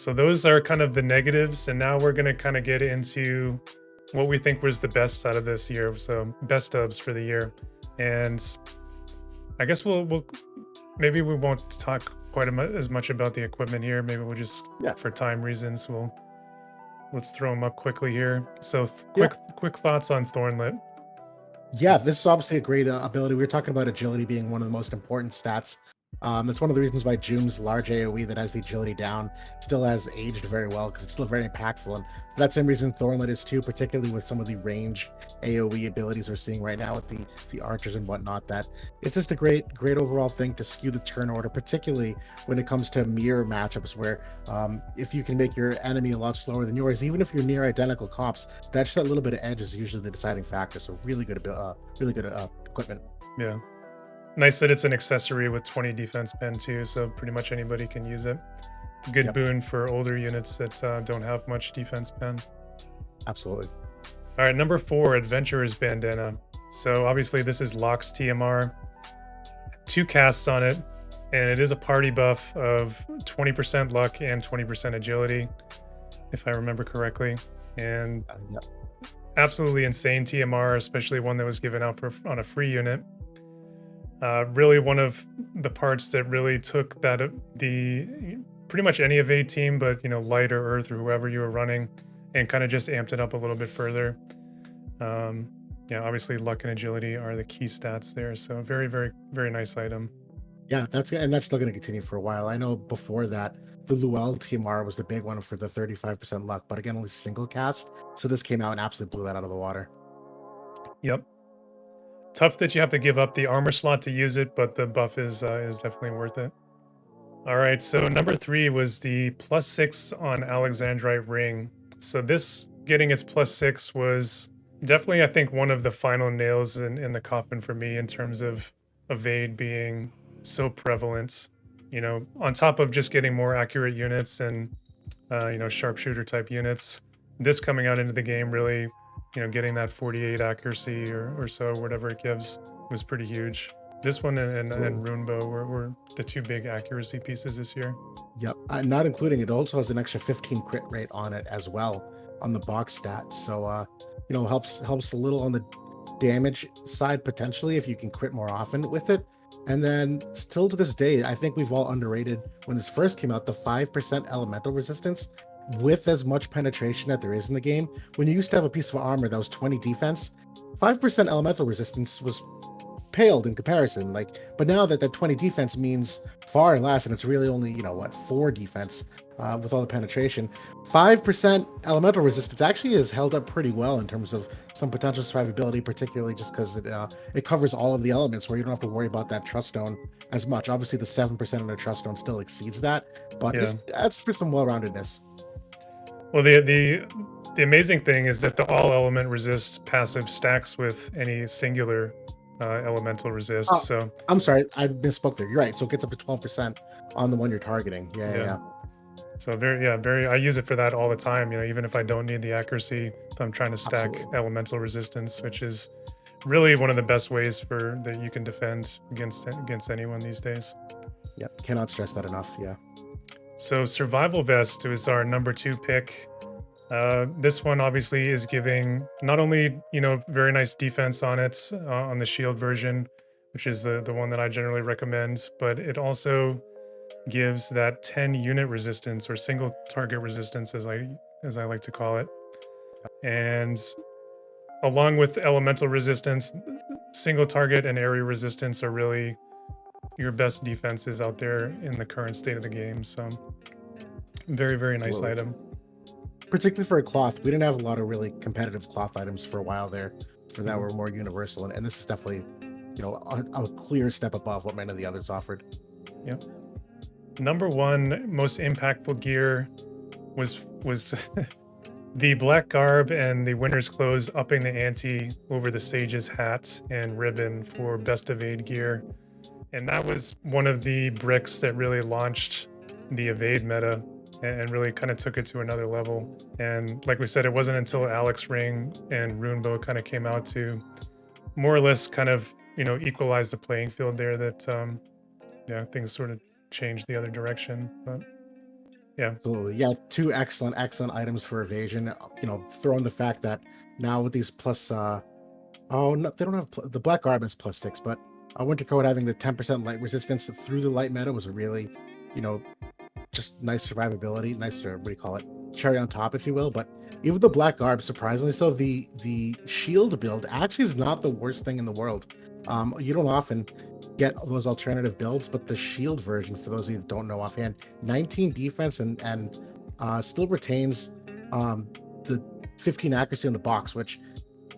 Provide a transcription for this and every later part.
So those are kind of the negatives, and now we're going to kind of get into what we think was the best out of this year. So best dubs for the year. And I guess we'll maybe we won't talk quite as much about the equipment here. Maybe we'll just, for time reasons, let's throw them up quickly here. So quick thoughts on Thornlit. Yeah, this is obviously a great ability. We were talking about agility being one of the most important stats. That's one of the reasons why Joom's large AoE that has the agility down still has aged very well, because it's still very impactful. And for that same reason, Thornlit is too, particularly with some of the range AoE abilities we're seeing right now with the archers and whatnot. That it's just a great overall thing to skew the turn order, particularly when it comes to mirror matchups, where if you can make your enemy a lot slower than yours, even if you're near identical comps, that little bit of edge is usually the deciding factor. So really good equipment. Yeah. Nice that it's an accessory with 20 defense pen too, so pretty much anybody can use it. It's a good boon for older units that don't have much defense pen. Absolutely. All right, number 4, Adventurer's Bandana. So obviously this is Locke's TMR. 2 casts on it, and it is a party buff of 20% luck and 20% agility, if I remember correctly. And absolutely insane TMR, especially one that was given out on a free unit. Really one of the parts that really took that pretty much any evade team, but Light or Earth or whoever you were running, and kind of just amped it up a little bit further. Obviously luck and agility are the key stats there, so very, very, very nice item. Yeah, that's still going to continue for a while. I know before that the Luel TMR was the big one for the 35% luck, but again, only single cast, so this came out and absolutely blew that out of the water. Yep. Tough that you have to give up the armor slot to use it, but the buff is definitely worth it. All right, so number 3 was the +6 on Alexandrite Ring. So this getting its +6 was definitely, I think, one of the final nails in the coffin for me in terms of evade being so prevalent. On top of just getting more accurate units and sharpshooter type units, this coming out into the game really, getting that 48 accuracy or so, whatever it gives, was pretty huge. This one and Runebow were the 2 big accuracy pieces this year. Yep, not including it also has an extra 15 crit rate on it as well on the box stat. So helps a little on the damage side potentially if you can crit more often with it. And then still to this day, I think we've all underrated when this first came out, the 5% elemental resistance. With as much penetration that there is in the game, when you used to have a piece of armor that was 20 defense, 5% elemental resistance was paled in comparison. But now that 20 defense means far less, and it's really only 4 defense with all the penetration. 5% elemental resistance actually has held up pretty well in terms of some potential survivability, particularly just because it covers all of the elements where you don't have to worry about that trust stone as much. Obviously, the 7% on the trust stone still exceeds that, but that's for some well-roundedness. Well, the amazing thing is that the all element resist passive stacks with any singular elemental resist. So I'm sorry, I misspoke there. You're right. So it gets up to 12% on the one you're targeting. Yeah. So I use it for that all the time. Even if I don't need the accuracy, if I'm trying to stack elemental resistance, which is really one of the best ways that you can defend against anyone these days. Yep, cannot stress that enough. Yeah. So Survival Vest is our number 2 pick. This one obviously is giving not only very nice defense on it on the shield version, which is the one that I generally recommend, but it also gives that 10 unit resistance, or single target resistance as I like to call it. And along with elemental resistance, single target and area resistance are really your best defenses out there in the current state of the game. So very, very nice item. Particularly for a cloth. We didn't have a lot of really competitive cloth items for a while there that were more universal, and this is definitely a clear step above what many of the others offered. Yep. Number 1 most impactful gear was the black garb and the winter's clothes, upping the ante over the sage's hat and ribbon for best evade gear. And that was one of the bricks that really launched the evade meta and really kind of took it to another level. And like we said, it wasn't until Alex Ring and Runebow kind of came out to more or less kind of equalize the playing field there that things sort of changed the other direction. But Yeah. Absolutely. Yeah, two excellent, excellent items for evasion. Throw in the fact that now with these plus oh no, they don't have the black garb is +6, but winter coat having the 10% light resistance through the light meta was a really, you know, just nice survivability, nice what do you call it? Cherry on top, if you will. But even the black garb, surprisingly so, the shield build actually is not the worst thing in the world. You don't often get those alternative builds, but the shield version, for those of you that don't know offhand, 19 defense and still retains the 15 accuracy in the box, which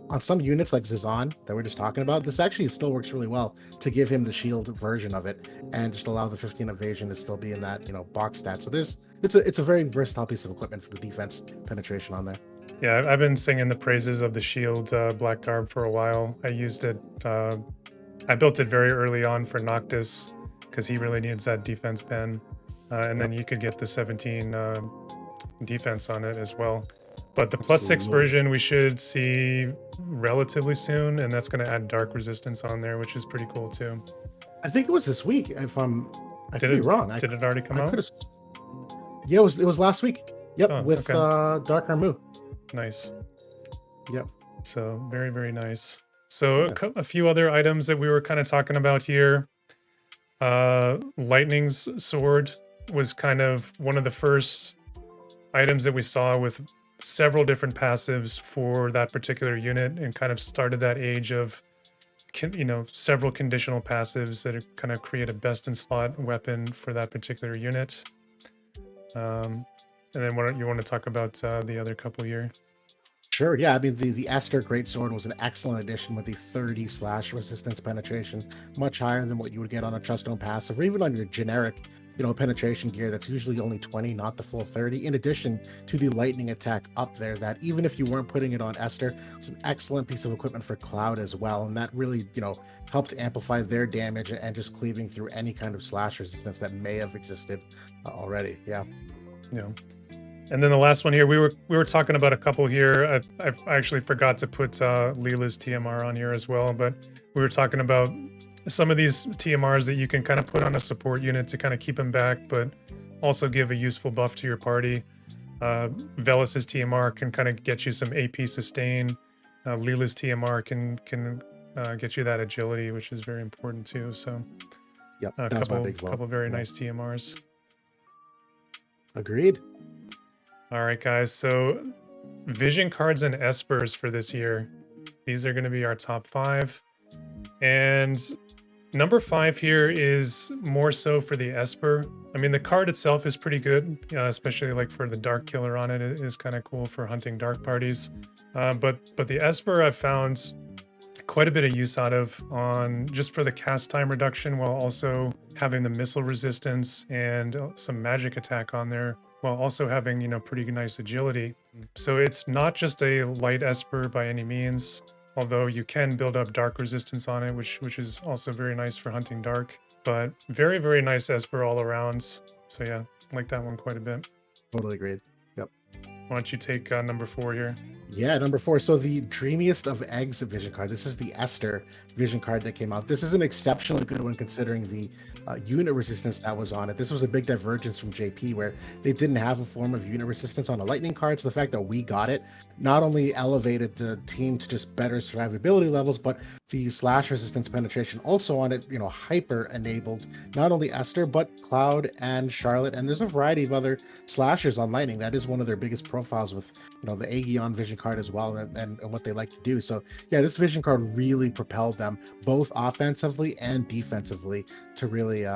on some units like Zizan that we're just talking about, this actually still works really well to give him the shield version of it and just allow the 15 evasion to still be in that box stat. So it's a very versatile piece of equipment for the defense penetration on there. Yeah, I've been singing the praises of the shield black garb for a while. I used it. I built it very early on for Noctis because he really needs that defense pen, and then Yep, you could get the 17 defense on it as well. But the +6 absolutely. version we should see relatively soon, and that's going to add dark resistance on there, which is pretty cool too. I think it was this week. I Did could be it wrong. did it already come I could out? have. Yeah, it was last week. Yep, Oh, with okay. Dark Armu. Nice. Yep. So very, very nice. So Yeah. a few other items that we were kind of talking about here. Lightning's sword was kind of one of the first items that we saw with several different passives for that particular unit, and kind of started that age of several conditional passives that kind of create a best in slot weapon for that particular unit. And then what you want to talk about the other couple here? Sure. Yeah. I mean, the Esther Greatsword was an excellent addition with the 30 slash resistance penetration, much higher than what you would get on a Truststone passive, or even on your generic, penetration gear that's usually only 20, not the full 30. In addition to the lightning attack up there, that even if you weren't putting it on Esther, it's an excellent piece of equipment for Cloud as well, and that really, helped amplify their damage and just cleaving through any kind of slash resistance that may have existed already. Yeah. Yeah. And then the last one here, we were talking about a couple here. I actually forgot to put Leela's TMR on here as well, but we were talking about some of these TMRs that you can kind of put on a support unit to kind of keep them back, but also give a useful buff to your party. Velus's TMR can kind of get you some AP sustain. Leela's TMR can get you that agility, which is very important too. So Yep. a That was my couple big vote. very Yeah. nice TMRs. Agreed. All right, guys. So vision cards and ESPERs for this year. These are going to be our top 5. And number 5 here is more so for the Esper. I mean, the card itself is pretty good, especially like for the Dark Killer on it. It is kind of cool for hunting dark parties. But the Esper I've found quite a bit of use out of on just for the cast time reduction, while also having the missile resistance and some magic attack on there, while also having pretty nice agility. So it's not just a light Esper by any means, although you can build up dark resistance on it, which is also very nice for hunting dark. But very, very nice Esper all around. So yeah, like that one quite a bit. Totally agreed. Yep. Why don't you take number 4 here? Yeah, number 4. So the dreamiest of eggs vision card. This is the Esther vision card that came out. This is an exceptionally good one considering the unit resistance that was on it. This was a big divergence from JP where they didn't have a form of unit resistance on a lightning card. So the fact that we got it not only elevated the team to just better survivability levels, but the slash resistance penetration also on it, hyper enabled not only Esther, but Cloud and Charlotte. And there's a variety of other slashers on lightning. That is one of their biggest profiles with, the Aegeon vision card as well, and what they like to do. So yeah, this vision card really propelled them both offensively and defensively to really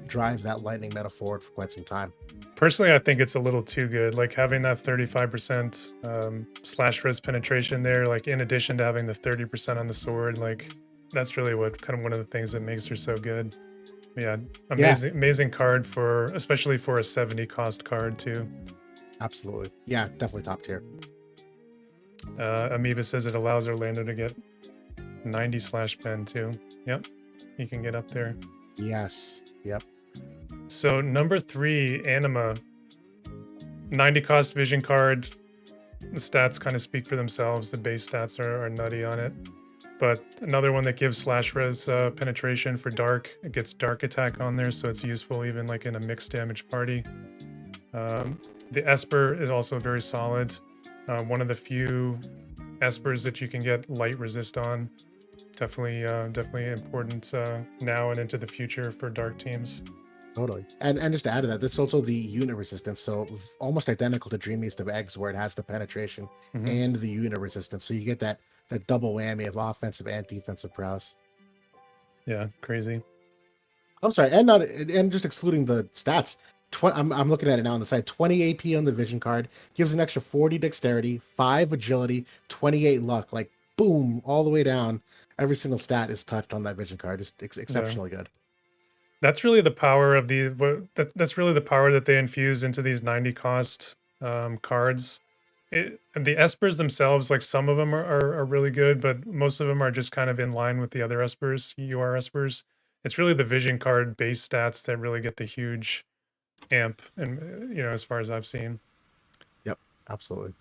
drive that lightning meta forward for quite some time. Personally, I think it's a little too good. Like having that 35% slash res penetration there, like in addition to having the 30% on the sword, like that's really what kind of one of the things that makes her so good. Yeah, amazing card for, especially for a 70 cost card too. Absolutely. Yeah, definitely top tier. Amoeba says it allows Orlando to get 90 slash pen too. Yep, he can get up there. Yes. Yep. So number 3, Anima. 90 cost vision card. The stats kind of speak for themselves. The base stats are nutty on it. But another one that gives slash res penetration for dark. It gets dark attack on there, so it's useful even like in a mixed damage party. The Esper is also very solid. One of the few Espers that you can get light resist on. Definitely important now and into the future for dark teams. Totally. And just to add to that, this is also the unit resistance. So almost identical to Dream East of Eggs, where it has the penetration and the unit resistance. So you get that double whammy of offensive and defensive prowess. Yeah, crazy. I'm sorry, and just excluding the stats. I'm looking at it now on the side. 20 AP on the vision card gives an extra 40 dexterity, 5 agility, 28 luck. Like boom, all the way down. Every single stat is touched on that vision card. It's exceptionally good. That's really the power of that's really the power that they infuse into these 90 cost cards. The Espers themselves, like some of them are really good, but most of them are just kind of in line with the other Espers, UR Espers. It's really the vision card base stats that really get the huge amp, and as far as I've seen. Yep, absolutely.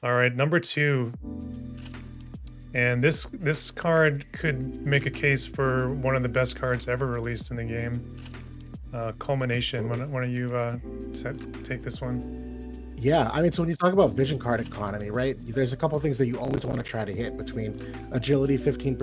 All right, number 2. And this card could make a case for one of the best cards ever released in the game. Culmination. Why don't you take this one? Yeah, I mean, so when you talk about vision card economy, right? There's a couple things that you always want to try to hit between agility 15%,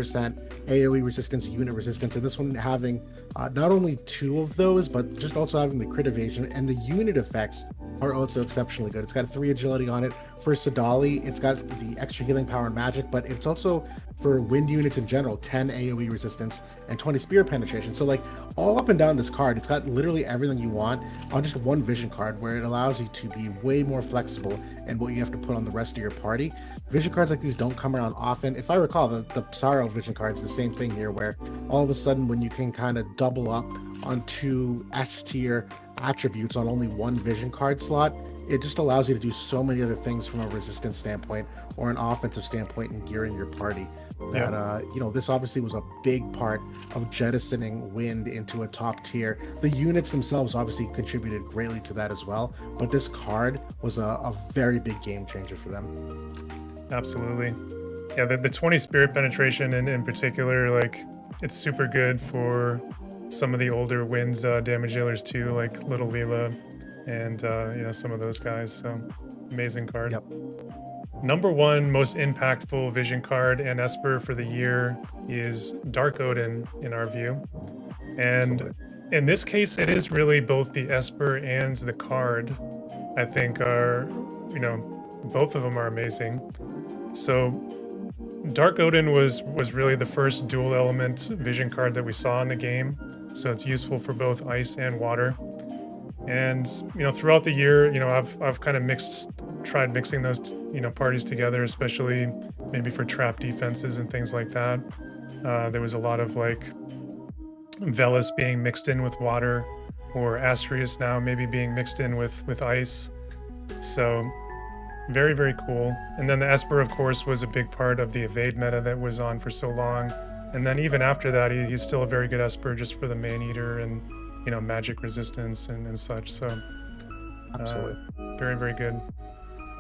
AoE resistance, unit resistance, and this one having not only 2 of those, but just also having the crit evasion, and the unit effects are also exceptionally good. It's got 3 agility on it. For Sadali, it's got the extra healing power and magic, but it's also for wind units in general, 10 AoE resistance and 20 spear penetration. So like all up and down this card, it's got literally everything you want on just one vision card, where it allows you to be way more flexible in what you have to put on the rest of your party. Vision cards like these don't come around often. If I recall, the Psaro vision card is the same thing here, where all of a sudden when you can kind of double up on 2 S tier attributes on only 1 vision card slot, it just allows you to do so many other things from a resistance standpoint or an offensive standpoint in gearing your party. That this obviously was a big part of jettisoning wind into a top tier. The units themselves obviously contributed greatly to that as well, but this card was a very big game changer for them. Absolutely. Yeah, the 20 spirit penetration in particular, like it's super good for some of the older winds damage dealers too, like Little Leela and some of those guys. So amazing card. Yep. Number 1 most impactful vision card and Esper for the year is Dark Odin in our view. And in this case, it is really both the Esper and the card, I think, are, both of them are amazing. So Dark Odin was really the first dual element vision card that we saw in the game. So it's useful for both ice and water. And throughout the year, I've kind of tried mixing those parties together, especially maybe for trap defenses and things like that. There was a lot of like Velis being mixed in with water, or Astrius now maybe being mixed in with ice. So very, very cool. And then the Esper, of course, was a big part of the evade meta that was on for so long. And then even after that, he's still a very good Esper just for the Man-Eater and magic resistance and such. So absolutely, very, very good.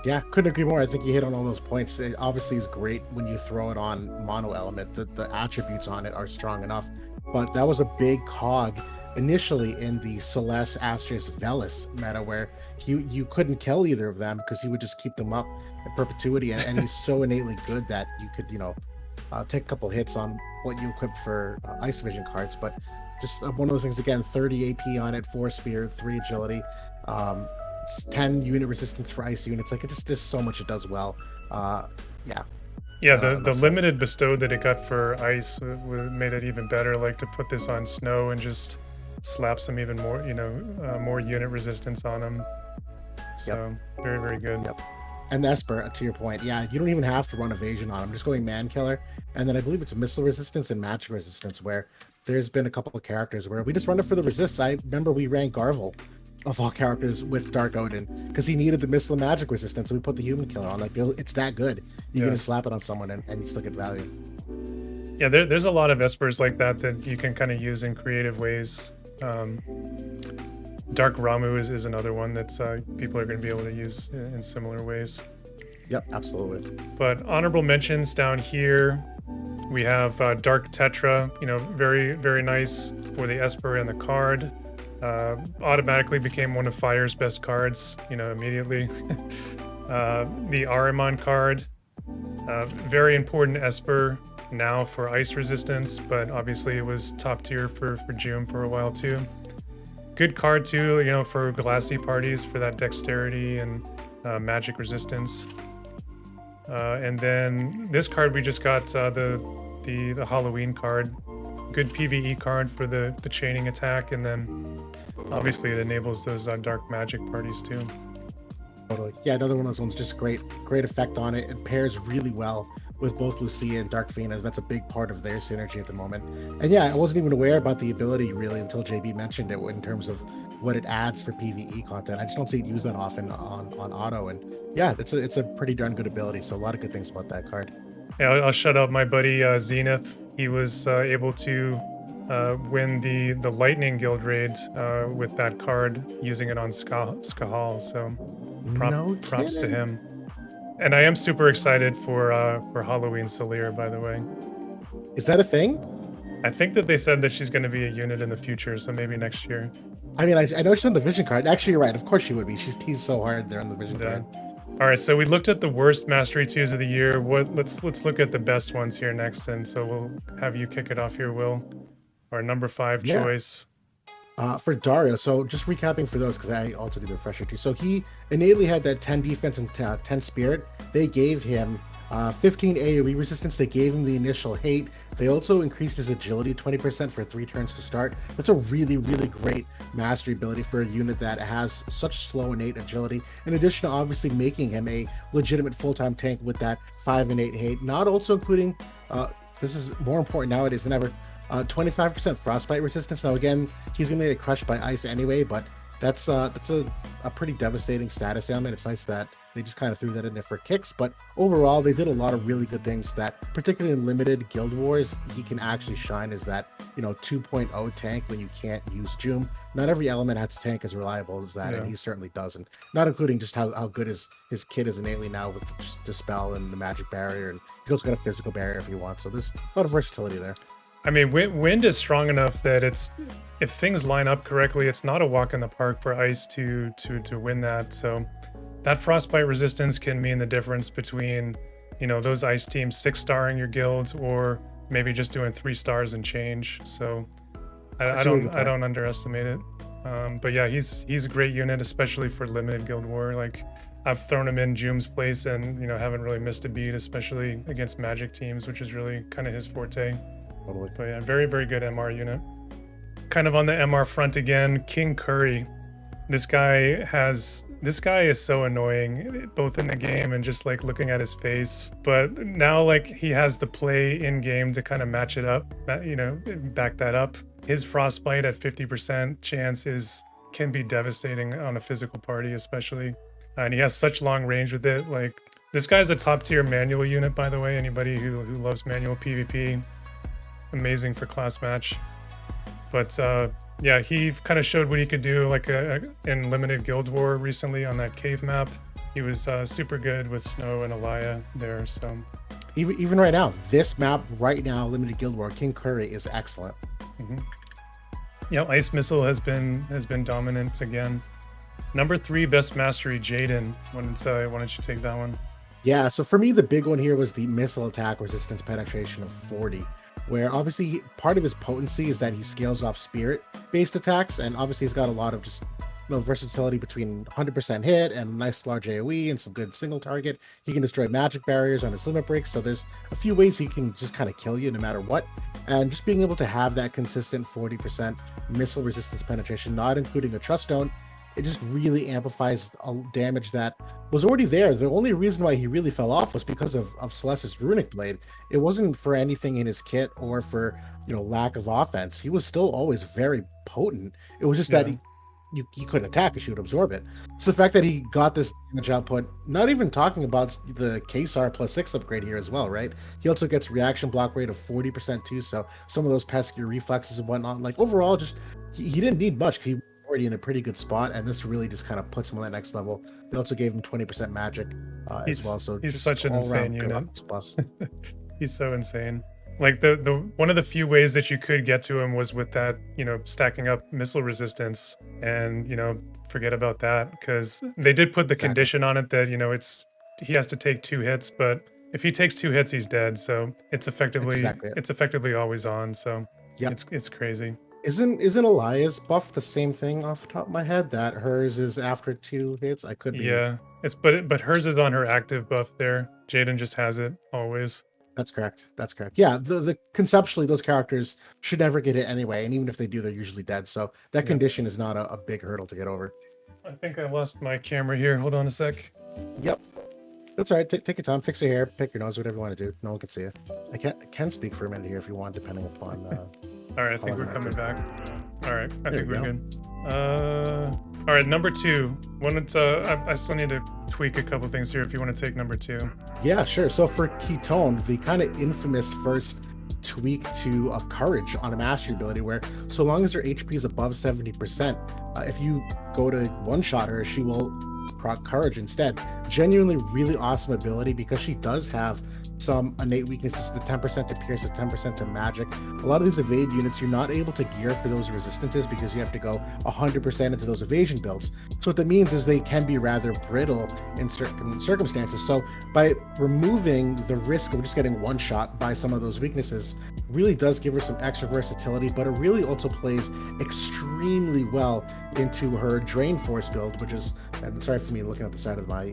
Yeah, couldn't agree more. I think you hit on all those points. It obviously is great when you throw it on mono element. The attributes on it are strong enough, but that was a big cog initially in the Celeste, Astrius, Velis meta, where you couldn't kill either of them because he would just keep them up in perpetuity, and he's so innately good that you could take a couple hits on what you equip for ice vision cards. But just one of those things, again, 30 AP on it, 4 spear, 3 agility, 10 unit resistance for ice units. Like, there's so much it does well. Yeah, the limited bestowed that it got for ice made it even better, like to put this on snow and just slap some even more more unit resistance on them. So very, very good. Yep. And the Esper, to your point, yeah, you don't even have to run evasion on him. Just going man killer, and then I believe it's missile resistance and magic resistance, where there's been a couple of characters where we just run it for the resists. I remember we ran Garvel of all characters with Dark Odin because he needed the missile and magic resistance, so we put the human killer on. Like, it's that good. You're gonna slap it on someone and you still get value. Yeah, there's a lot of Espers like that you can kind of use in creative ways. Dark Ramu is another one that's people are going to be able to use in similar ways. Yep, absolutely. But honorable mentions down here, we have Dark Tetra, very, very nice for the Esper and the card. Automatically became one of Fire's best cards, you know, immediately. The Ahriman card, very important Esper now for ice resistance, but obviously it was top tier for June for a while too. Good card too, you know, for glassy parties for that dexterity and magic resistance. And then this card we just got, the Halloween card. Good PvE card for the chaining attack, and then obviously it enables those dark magic parties too. Totally. Yeah, another one of those ones, just great effect on it. It pairs really well with both Lucia and Dark Phoenix. That's a big part of their synergy at the moment. And yeah, I wasn't even aware about the ability really until JB mentioned it in terms of what it adds for PvE content. I just don't see it used that often on auto. And yeah, it's a pretty darn good ability. So a lot of good things about that card. Yeah, I'll shut up my buddy Zenith. He was able to win the Lightning Guild raid with that card, using it on Skahal. So props to him. And I am super excited for Halloween Solir, by the way. Is that a thing? I think that they said that she's going to be a unit in the future, so maybe next year. I mean, I know she's on the Vision card. Actually, you're right. Of course she would be. She's teased so hard there on the Vision card. All right, so we looked at the worst Mastery 2s of the year. Let's look at the best ones here next, and so we'll have you kick it off here, Will. Our number 5 choice. For Dario, so just recapping for those, because I also did the refresher too. So he innately had that 10 defense and 10 spirit. They gave him 15 AoE resistance. They gave him the initial hate. They also increased his agility 20% for 3 turns to start. That's a really, really great mastery ability for a unit that has such slow innate agility. In addition to obviously making him a legitimate full-time tank with that 5 innate hate, not also including, this is more important nowadays than ever, 25% frostbite resistance. Now again, he's gonna get crushed by ice anyway, but that's a pretty devastating status element. It's nice that they just kind of threw that in there for kicks, but overall they did a lot of really good things that, particularly in limited guild wars, he can actually shine as that, you know, 2.0 tank when you can't use Joom. Not every element has a tank as reliable as that, and he certainly doesn't. Not including just how good his kit is innately now with just Dispel and the magic barrier, and he also got a physical barrier if you want. So there's a lot of versatility there. I mean, wind is strong enough that if things line up correctly, it's not a walk in the park for ice to win that. So that frostbite resistance can mean the difference between, you know, those ice teams 6-starring your guilds, or maybe just doing 3 stars and change. So I don't underestimate it. But yeah, he's a great unit, especially for limited guild war. Like, I've thrown him in Joom's place and, you know, haven't really missed a beat, especially against magic teams, which is really kind of his forte. Totally. But yeah, very, very good MR unit. Kind of on the MR front again, King Curry. This guy is so annoying, both in the game and just like looking at his face. But now, like, he has the play in game to kind of match it up, you know, back that up. His frostbite at 50% chance can be devastating on a physical party, especially. And he has such long range with it. Like, this guy's a top tier manual unit, by the way. Anybody who loves manual PvP, amazing for class match. But yeah, he kind of showed what he could do, like in limited guild war recently on that cave map. He was super good with Snow and Elia there. So even right now, this map right now, limited guild war, King Curry is excellent. Yeah, Ice Missile has been dominant again. Number 3 best mastery, Jaden. Why don't you take that one? Yeah, so for me, the big one here was the missile attack resistance penetration of 40. Where obviously part of his potency is that he scales off spirit-based attacks, and obviously he's got a lot of just, you know, versatility between 100% hit and nice large AoE and some good single target. He can destroy magic barriers on his limit breaks, so there's a few ways he can just kind of kill you no matter what. And just being able to have that consistent 40% missile resistance penetration, not including a trust stone, it just really amplifies damage that was already there. The only reason why he really fell off was because of Celeste's Runic Blade. It wasn't for anything in his kit or for, you know, lack of offense. He was still always very potent. It was just that he couldn't attack because she would absorb it. So the fact that he got this damage output, not even talking about the Kesar +6 upgrade here as well, right? He also gets reaction block rate of 40% too, so some of those pesky reflexes and whatnot. Like, overall, just he didn't need much. He already in a pretty good spot, and this really just kind of puts him on that next level. They also gave him 20% magic as well. So he's such an insane unit. He's so insane. Like the one of the few ways that you could get to him was with that, stacking up missile resistance, and forget about that because they did put the Exactly. condition on it that he has to take 2 hits, but if he takes 2 hits, he's dead. So it's That's effectively exactly it. it's effectively always on. So Yep. it's crazy. Isn't Elias buff the same thing off the top of my head? That hers is after 2 hits. I could be. Yeah, but hers is on her active buff there. Jaden just has it always. That's correct. That's correct. Yeah, the conceptually those characters should never get hit anyway, and even if they do, they're usually dead. So that Yep. condition is not a big hurdle to get over. I think I lost my camera here. Hold on a sec. Yep. That's all right. Take your time. Fix your hair. Pick your nose. Whatever you want to do. No one can see you. I can speak for a minute here if you want, depending upon. All right, I think we're coming back. All right, I think we're go. good. All right, number 2. I still need to tweak a couple things here if you want to take number 2. Yeah, sure. So for Ketone, the kind of infamous first tweak to a courage on a mastery ability, where so long as her HP is above 70%, if you go to one-shot her, she will proc courage instead. Genuinely really awesome ability because she does have some innate weaknesses, the 10% to pierce, the 10% to magic. A lot of these evade units, you're not able to gear for those resistances because you have to go 100% into those evasion builds. So what that means is they can be rather brittle in certain circumstances. So by removing the risk of just getting one shot by some of those weaknesses, really does give her some extra versatility, but it really also plays extremely well into her Drain Force build, which is, and sorry for me looking at the side of my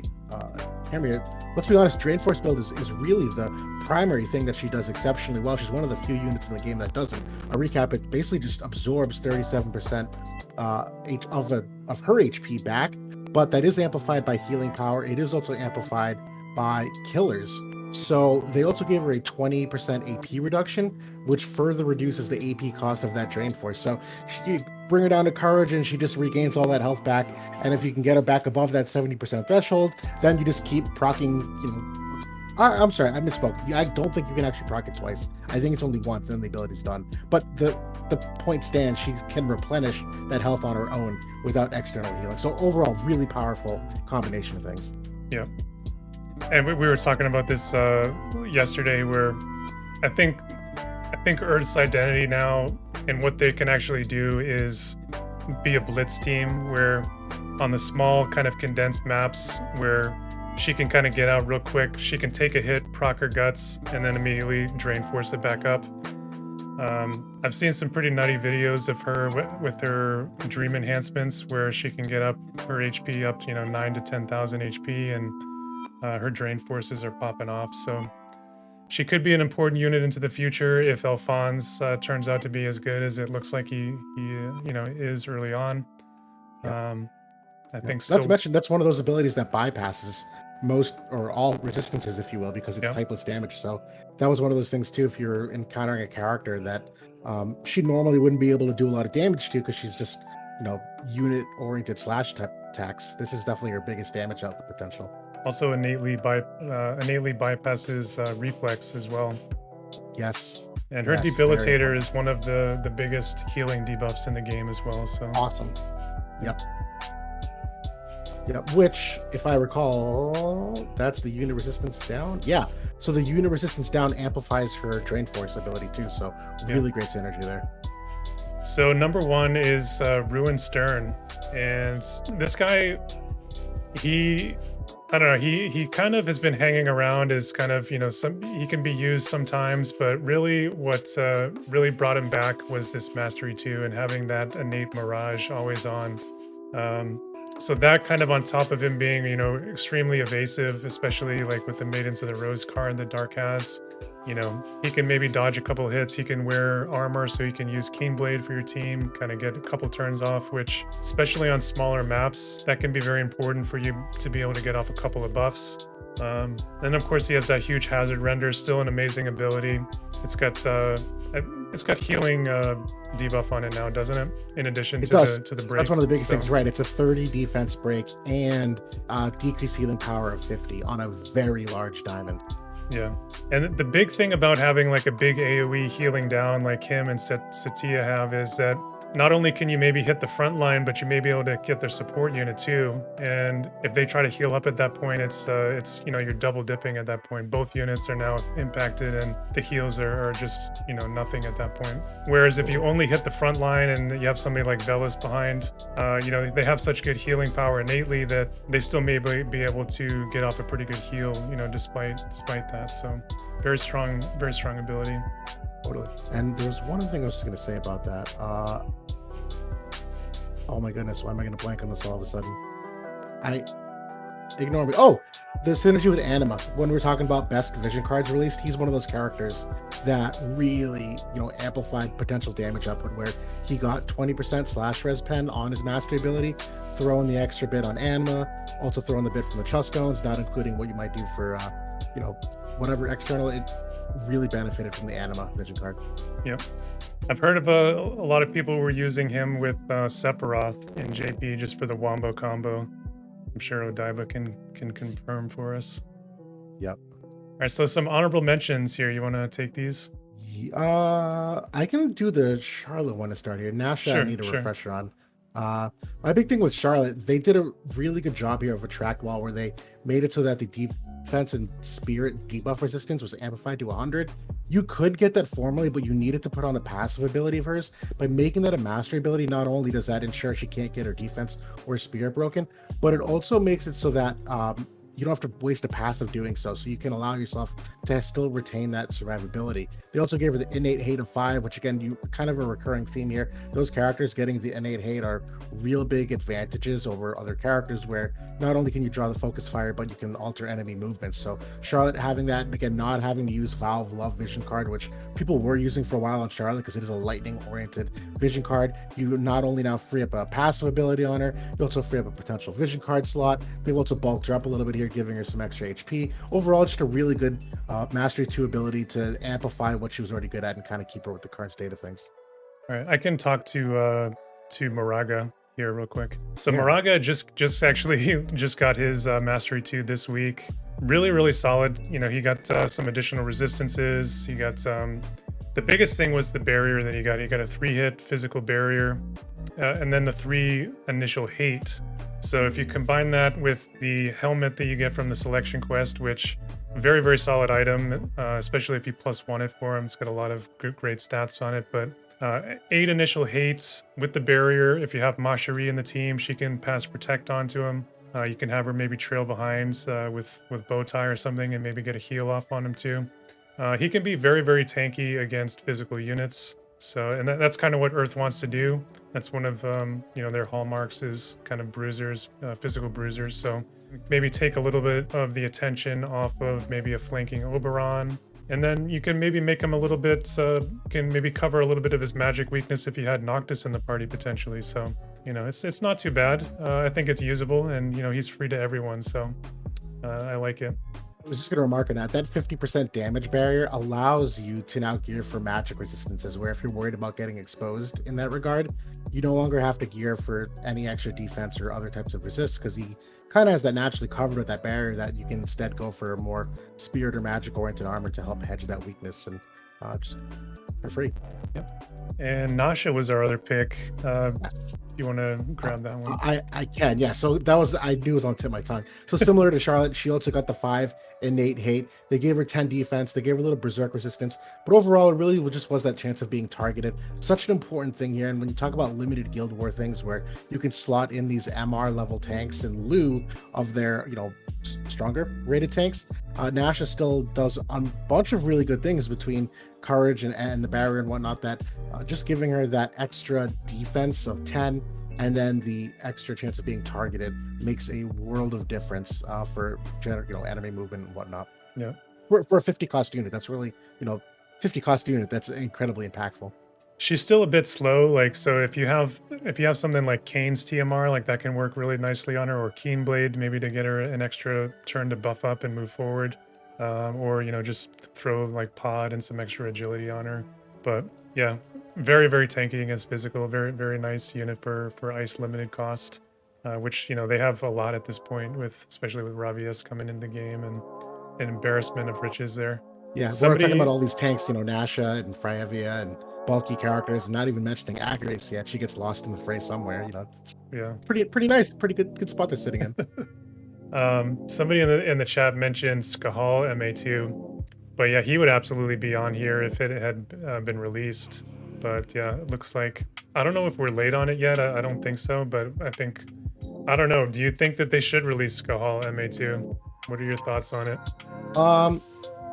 camera here. Let's be honest, Drain Force build is really the primary thing that she does exceptionally well. She's one of the few units in the game that doesn't. A recap, it basically just absorbs 37% of her HP back, but that is amplified by healing power. It is also amplified by killers. So they also gave her a 20% AP reduction, which further reduces the AP cost of that Drain Force. So she bring her down to courage and she just regains all that health back. And if you can get her back above that 70% threshold, then you just keep procking, I'm sorry, I misspoke. I don't think you can actually proc it twice. I think it's only once, then the ability's done. But the point stands, she can replenish that health on her own without external healing. So overall, really powerful combination of things. Yeah. And we were talking about this yesterday, where I think Earth's identity now and what they can actually do is be a blitz team, where on the small kind of condensed maps where she can kind of get out real quick, she can take a hit, proc her guts, and then immediately Drain Force it back up. I've seen some pretty nutty videos of her with her dream enhancements, where she can get up her HP up to 9 to 10,000 HP, and her Drain Forces are popping off. So she could be an important unit into the future if Alphonse turns out to be as good as it looks like he is early on. Yep. I think so. Not so. to mention, that's one of those abilities that bypasses most or all resistances, if you will, because it's typeless damage. So that was one of those things too. If you're encountering a character that she normally wouldn't be able to do a lot of damage to because she's just unit oriented slash type attacks, this is definitely her biggest damage output potential. Also innately bypasses reflex as well. Yes. And her debilitator is one of the biggest healing debuffs in the game as well. So awesome. Yep. Yeah, which, if I recall, that's the unit resistance down. Yeah, so the unit resistance down amplifies her Drain Force ability too. So really great synergy there. So number 1 is Ruin Stern, and this guy, he kind of has been hanging around as kind of he can be used sometimes, but really what really brought him back was this Mastery 2 and having that innate Mirage always on. So that kind of on top of him being, extremely evasive, especially like with the Maidens of the Rose card that Dark has, he can maybe dodge a couple hits. He can wear armor, so you can use Keen Blade for your team, kind of get a couple turns off, which especially on smaller maps, that can be very important for you to be able to get off a couple of buffs. And of course he has that huge hazard render, still an amazing ability. It's got healing debuff on it now, doesn't it? In addition to the break. That's one of the biggest things, right? It's a 30 defense break and decreased healing power of 50 on a very large diamond. Yeah, and the big thing about having like a big AoE healing down like him and Satya have is that not only can you maybe hit the front line, but you may be able to get their support unit too. And if they try to heal up at that point, it's you're double dipping at that point. Both units are now impacted, and the heals are just nothing at that point. Whereas if you only hit the front line and you have somebody like Velas behind, they have such good healing power innately that they still may be able to get off a pretty good heal, despite that. So very strong ability. Totally. And there was one thing I was just going to say about that. Oh my goodness, why am I going to blank on this all of a sudden? Ignore me. Oh, the synergy with Anima. When we're talking about best vision cards released, he's one of those characters that really, amplified potential damage output, where he got 20% slash res pen on his mastery ability, throwing the extra bit on Anima, also throwing the bit from the trust stones, not including what you might do for, whatever external. It really benefited from the Anima vision card. Yep. I've heard of a lot of people were using him with Sephiroth in JP just for the wombo combo. I'm sure Odaiba can confirm for us. Yep. All right, so some honorable mentions here. You want to take these? I can do the Charlotte one to start here. Nasha, Sure, I need a sure. refresher on. My big thing with Charlotte, they did a really good job here of a track wall where they made it so that the defense and spirit debuff resistance was amplified to 100. You could get that formally, but you needed to put on a passive ability of hers. By making that a mastery ability, not only does that ensure she can't get her defense or spirit broken, but it also makes it so that you don't have to waste a passive doing so you can allow yourself to still retain that survivability. They also gave her the innate hate of 5, which again, you kind of a recurring theme here. Those characters getting the innate hate are real big advantages over other characters, where not only can you draw the focus fire, but you can alter enemy movements. So Charlotte having that, and again, not having to use Valve Love Vision card, which people were using for a while on Charlotte because it is a lightning oriented vision card. You not only now free up a passive ability on her, you also free up a potential vision card slot. They've also bulked her up a little bit here, giving her some extra HP. Overall, just a really good Mastery 2 ability to amplify what she was already good at and kind of keep her with the current state of things. All right, I can talk to Moraga here real quick. So Yeah. Moraga just actually just got his Mastery 2 this week. Really solid. He got some additional resistances. He got the biggest thing was the barrier that he got. He got a 3-hit physical barrier, and then the 3 initial hate. So if you combine that with the helmet that you get from the selection quest, which very solid item, especially if you +1 it for him. It's got a lot of great stats on it, but 8 initial hate with the barrier. If you have Mashari in the team, she can pass protect onto him. You can have her maybe trail behind with Bowtie or something and maybe get a heal off on him too. He can be very tanky against physical units. So, and that's kind of what Earth wants to do. That's one of their hallmarks is kind of bruisers, physical bruisers. So maybe take a little bit of the attention off of maybe a flanking Oberon, and then you can maybe make him a little bit, can maybe cover a little bit of his magic weakness if you had Noctis in the party potentially. So, it's not too bad. I think it's usable, and he's free to everyone. So I like it. I was just going to remark on that 50% damage barrier allows you to now gear for magic resistances, where if you're worried about getting exposed in that regard, you no longer have to gear for any extra defense or other types of resists, because he kind of has that naturally covered with that barrier that you can instead go for a more spirit or magic oriented armor to help hedge that weakness, and just for free. Yep. And Nasha was our other pick. Yes. You want to grab that one? I can, yeah. So that was, I knew it was on the tip of my tongue. So similar to Charlotte, she also got the 5 innate hate. They gave her 10 defense. They gave her a little berserk resistance. But overall, it really just was that chance of being targeted. Such an important thing here. And when you talk about limited Guild War things where you can slot in these MR level tanks in lieu of their, stronger rated tanks, Nasha still does a bunch of really good things between courage and the barrier and whatnot, that just giving her that extra defense of 10 and then the extra chance of being targeted makes a world of difference for enemy movement and whatnot. Yeah, for a 50 cost unit, that's really 50 cost unit, that's incredibly impactful. She's still a bit slow, like, so if you have something like Kane's TMR, like that can work really nicely on her, or Keenblade, maybe to get her an extra turn to buff up and move forward, or just throw like Pod and some extra agility on her. But yeah, very tanky against physical, very nice unit for ice limited cost, which they have a lot at this point, with especially with Ravius coming into the game and an embarrassment of riches there. Yeah, we're talking about Somebody, all these tanks, Nasha and Fryevia and bulky characters, not even mentioning accuracy yet. She gets lost in the fray somewhere. It's yeah. pretty nice, pretty good spot they're sitting in. Somebody in the chat mentioned Skahal MA2, but yeah, he would absolutely be on here if it had been released. But yeah, it looks like I don't know if we're late on it yet. I don't think so, but I don't know. Do you think that they should release Skahal MA2? What are your thoughts on it? Um,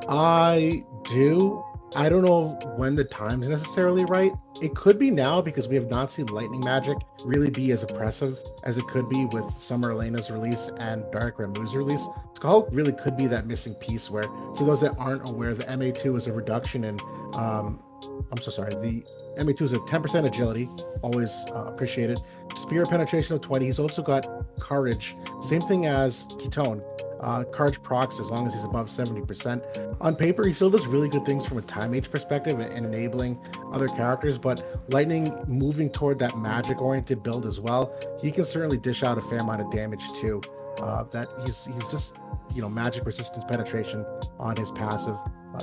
I do. I don't know when the time's necessarily right. It could be now because we have not seen lightning magic really be as oppressive as it could be with Summer Elena's release and Dark Ramu's release. Skull really could be that missing piece where, for those that aren't aware, the MA2 is a reduction in, I'm so sorry, the MA2 is a 10% agility, always appreciated. Spear penetration of 20. He's also got courage, same thing as Ketone. Courage procs as long as he's above 70%. On paper, he still does really good things from a time age perspective and enabling other characters, but Lightning moving toward that magic oriented build as well, he can certainly dish out a fair amount of damage too. That he's just magic resistance penetration on his passive.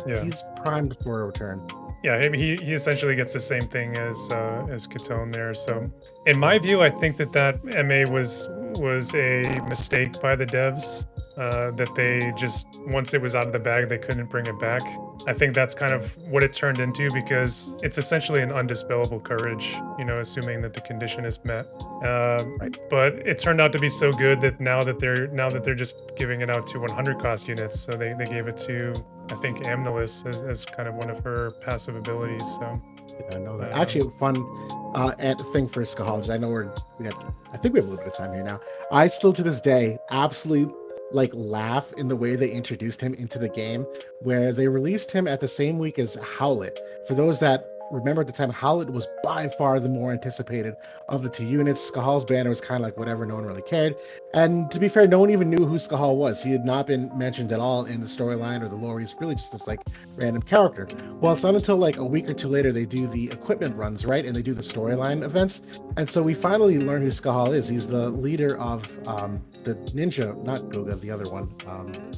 Yeah. He's primed for a return. Yeah, he essentially gets the same thing as Ketone there. So, in my view, I think that MA was a mistake by the devs. That they just once it was out of the bag, they couldn't bring it back. I think that's kind of what it turned into because it's essentially an undispellable courage. Assuming that the condition is met. Right. But it turned out to be so good that now that they're just giving it out to 100 cost units, so they gave it to I think Amnelis as kind of one of her passive abilities. So I know that. Actually, a fun thing for Skahal. I know I think we have a little bit of time here now. I still to this day absolutely laugh in the way they introduced him into the game, where they released him at the same week as Howlet. For those that remember at the time, Howlet was by far the more anticipated of the two units. Skahal's banner was kind of like whatever, no one really cared. And to be fair, no one even knew who Skahal was. He had not been mentioned at all in the storyline or the lore. He's really just this random character. Well, it's not until a week or two later they do the equipment runs, right? And they do the storyline events. And so we finally learn who Skahal is. He's the leader of the ninja, not Guga, the other one.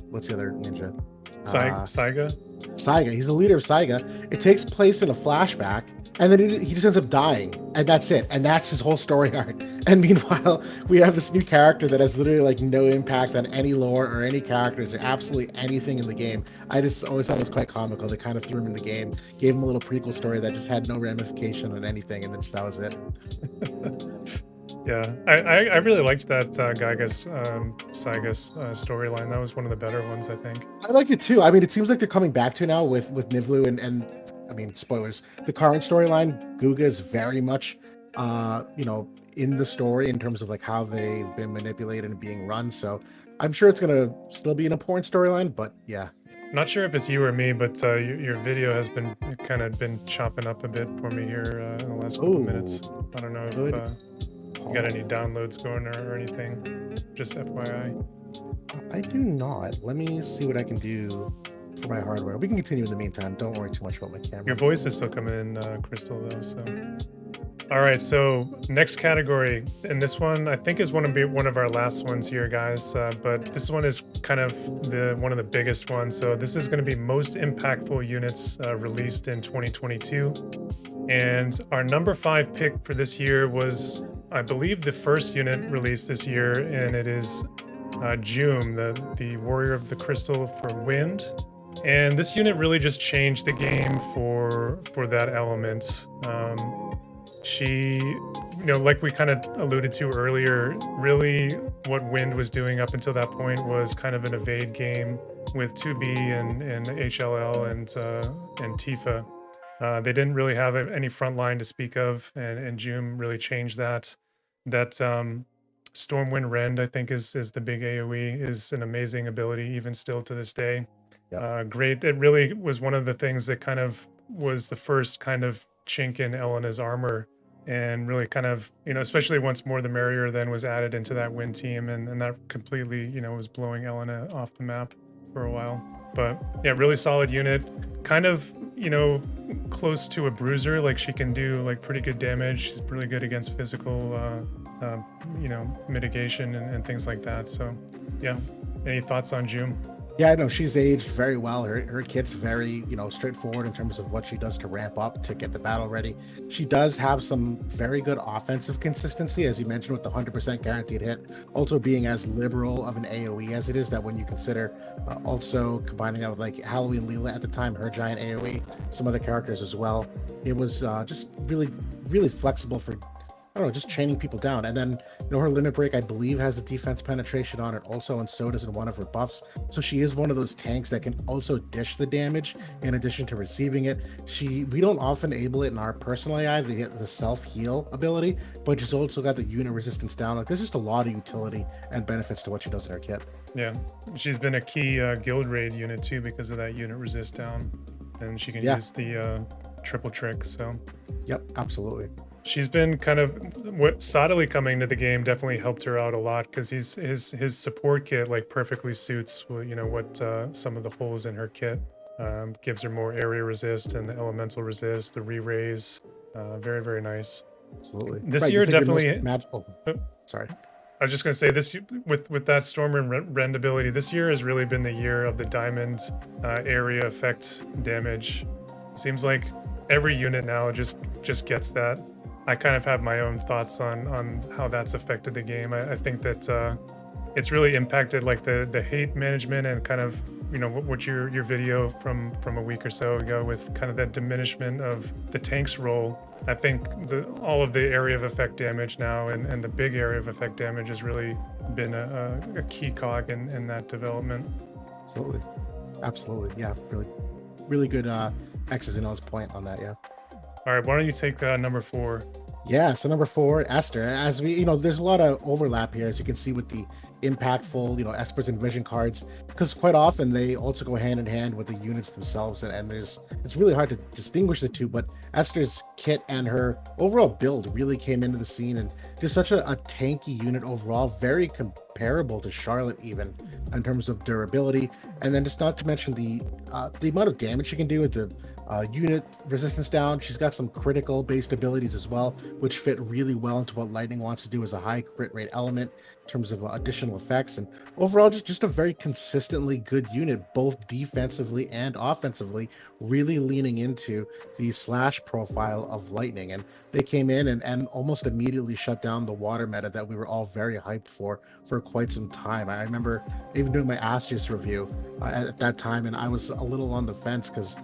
What's the other ninja? Saiga? Saiga. He's the leader of Saiga. It takes place in a flashback, and then he just ends up dying, and that's it. And that's his whole story arc. And meanwhile, we have this new character that has literally no impact on any lore or any characters or absolutely anything in the game. I just always thought it was quite comical. They kind of threw him in the game, gave him a little prequel story that just had no ramification on anything, and then that was it. Yeah, I really liked that Saiga's storyline. That was one of the better ones, I think. I liked it too. I mean, it seems like they're coming back to now with Nivlu and I mean, spoilers. The current storyline, Guga is very much, in the story in terms of how they've been manipulated and being run. So I'm sure it's gonna still be an important storyline, but yeah. Not sure if it's you or me, but your video has been chopping up a bit for me here in the last couple of minutes. I don't know if you got any downloads going or anything. Just FYI. I do not. Let me see what I can do for my hardware. We can continue in the meantime. Don't worry too much about my camera. Your voice is still coming in, Crystal, though. So, all right. So next category, and this one I think is one of our last ones here, guys. But this one is kind of one of the biggest ones. So this is going to be most impactful units released in 2022, and our number 5 pick for this year was, I believe, the first unit released this year, and it is Jum, the Warrior of the Crystal for Wind. And this unit really just changed the game for that element. She, like we kind of alluded to earlier, really what Wind was doing up until that point was kind of an evade game with 2B and HLL and Tifa. They didn't really have any front line to speak of, and Jum really changed that. That Stormwind Rend, I think, is the big AoE, is an amazing ability, even still to this day. Yep. Great. It really was one of the things that kind of was the first kind of chink in Elena's armor, and really kind of, especially once More the Merrier then was added into that Wind team, and that completely, was blowing Elena off the map for a while. But yeah, really solid unit. Kind of, close to a bruiser. She can do pretty good damage. She's really good against physical, mitigation and things like that. So yeah, any thoughts on Jum? Yeah, no, she's aged very well. Her kit's very, straightforward in terms of what she does to ramp up to get the battle ready. She does have some very good offensive consistency, as you mentioned, with the 100% guaranteed hit. Also being as liberal of an AOE as it is, that when you consider also combining that with like Halloween Leela at the time, her giant AOE, some other characters as well, it was just really, really flexible for I don't know, just chaining people down. And then, her limit break, I believe, has the defense penetration on it also, and so does in one of her buffs. So she is one of those tanks that can also dish the damage in addition to receiving it. We don't often able it in our personal AI, the self-heal ability, but she's also got the unit resistance down. Like, there's just a lot of utility and benefits to what she does in her kit. Yeah, she's been a key guild raid unit too because of that unit resist down, and she can Yeah. use the triple trick. So Yep, absolutely. she's been kind of what Sadali coming to the game definitely helped her out a lot because his support kit like perfectly suits what some of the holes in her kit. Gives her more area resist and the elemental resist, the re-raise. Very, very nice. Absolutely. This Right, you year figure most definitely. magical. Oh, Sorry. I was just gonna say this with that storm and rend ability. This year has really been the year of the diamond area effect damage. Seems like every unit now just gets that. I kind of have my own thoughts on how that's affected the game. I think that it's really impacted like the hate management and kind of what your video from a week or so ago with kind of that diminishment of the tank's role. I think all of the area of effect damage now and the big area of effect damage has really been a key cog in that development. Absolutely. Yeah, really, really good X's and O's point on that. Yeah. All right, why don't you take number 4? Yeah, so number 4, Esther. As we, there's a lot of overlap here, as you can see with the impactful, Espers and Vision cards, because quite often they also go hand in hand with the units themselves, and it's really hard to distinguish the two. But Esther's kit and her overall build really came into the scene, and just such a tanky unit overall, very comparable to Charlotte even in terms of durability, and then just not to mention the amount of damage she can do with the unit resistance down. She's got some critical based abilities as well, which fit really well into what Lightning wants to do as a high crit rate element in terms of additional effects. And overall, just a very consistently good unit, both defensively and offensively, really leaning into the slash profile of Lightning. And they came in and almost immediately shut down the water meta that we were all very hyped for quite some time. I remember even doing my Astraeus review at that time, and I was a little on the fence because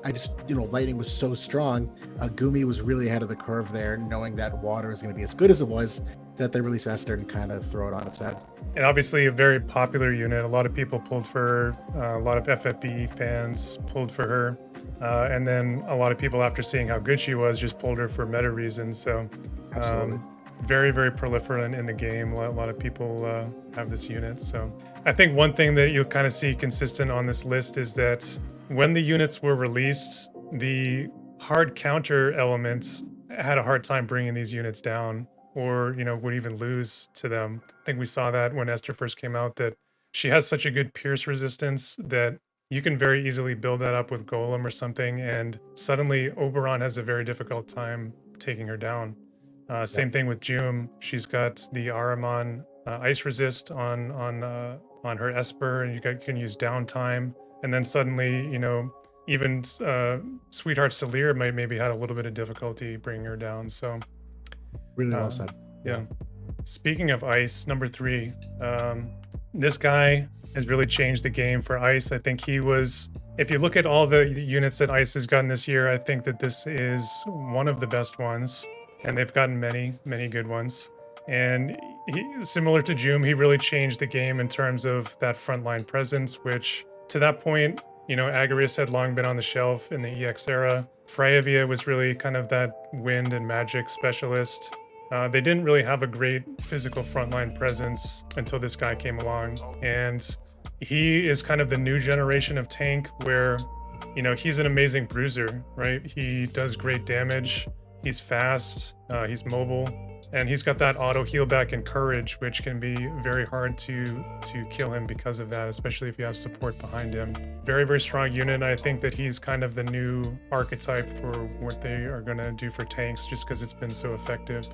I just, Lightning was so strong. Gumi was really ahead of the curve there, knowing that water is going to be as good as it was, that they released Esther and kind of throw it on its head. And obviously a very popular unit. A lot of people pulled for her. A lot of FFB fans pulled for her. And then a lot of people, after seeing how good she was, just pulled her for meta reasons. So very, very proliferant in the game. A lot of people have this unit. So I think one thing that you'll kind of see consistent on this list is that when the units were released, the hard counter elements had a hard time bringing these units down, or would even lose to them. I think we saw that when Esther first came out, that she has such a good pierce resistance that you can very easily build that up with Golem or something, and suddenly Oberon has a very difficult time taking her down. Same thing with Jum. She's got the Ahriman ice resist on her Esper, and you can use downtime. And then suddenly, even Sweetheart Salir maybe had a little bit of difficulty bringing her down. So really well said. Yeah. Speaking of ice, number 3, this guy has really changed the game for ice. I think he was, if you look at all the units that ice has gotten this year, I think that this is one of the best ones, and they've gotten many, many good ones. And similar to Jum, he really changed the game in terms of that frontline presence, which to that point, Agarius had long been on the shelf in the EX era. Freyavia was really kind of that wind and magic specialist. They didn't really have a great physical frontline presence until this guy came along. And he is kind of the new generation of tank where, he's an amazing bruiser, right? He does great damage. He's fast, he's mobile, and he's got that auto heal back and courage, which can be very hard to kill him because of that, especially if you have support behind him. Very, very strong unit. I think that he's kind of the new archetype for what they are going to do for tanks, just because it's been so effective.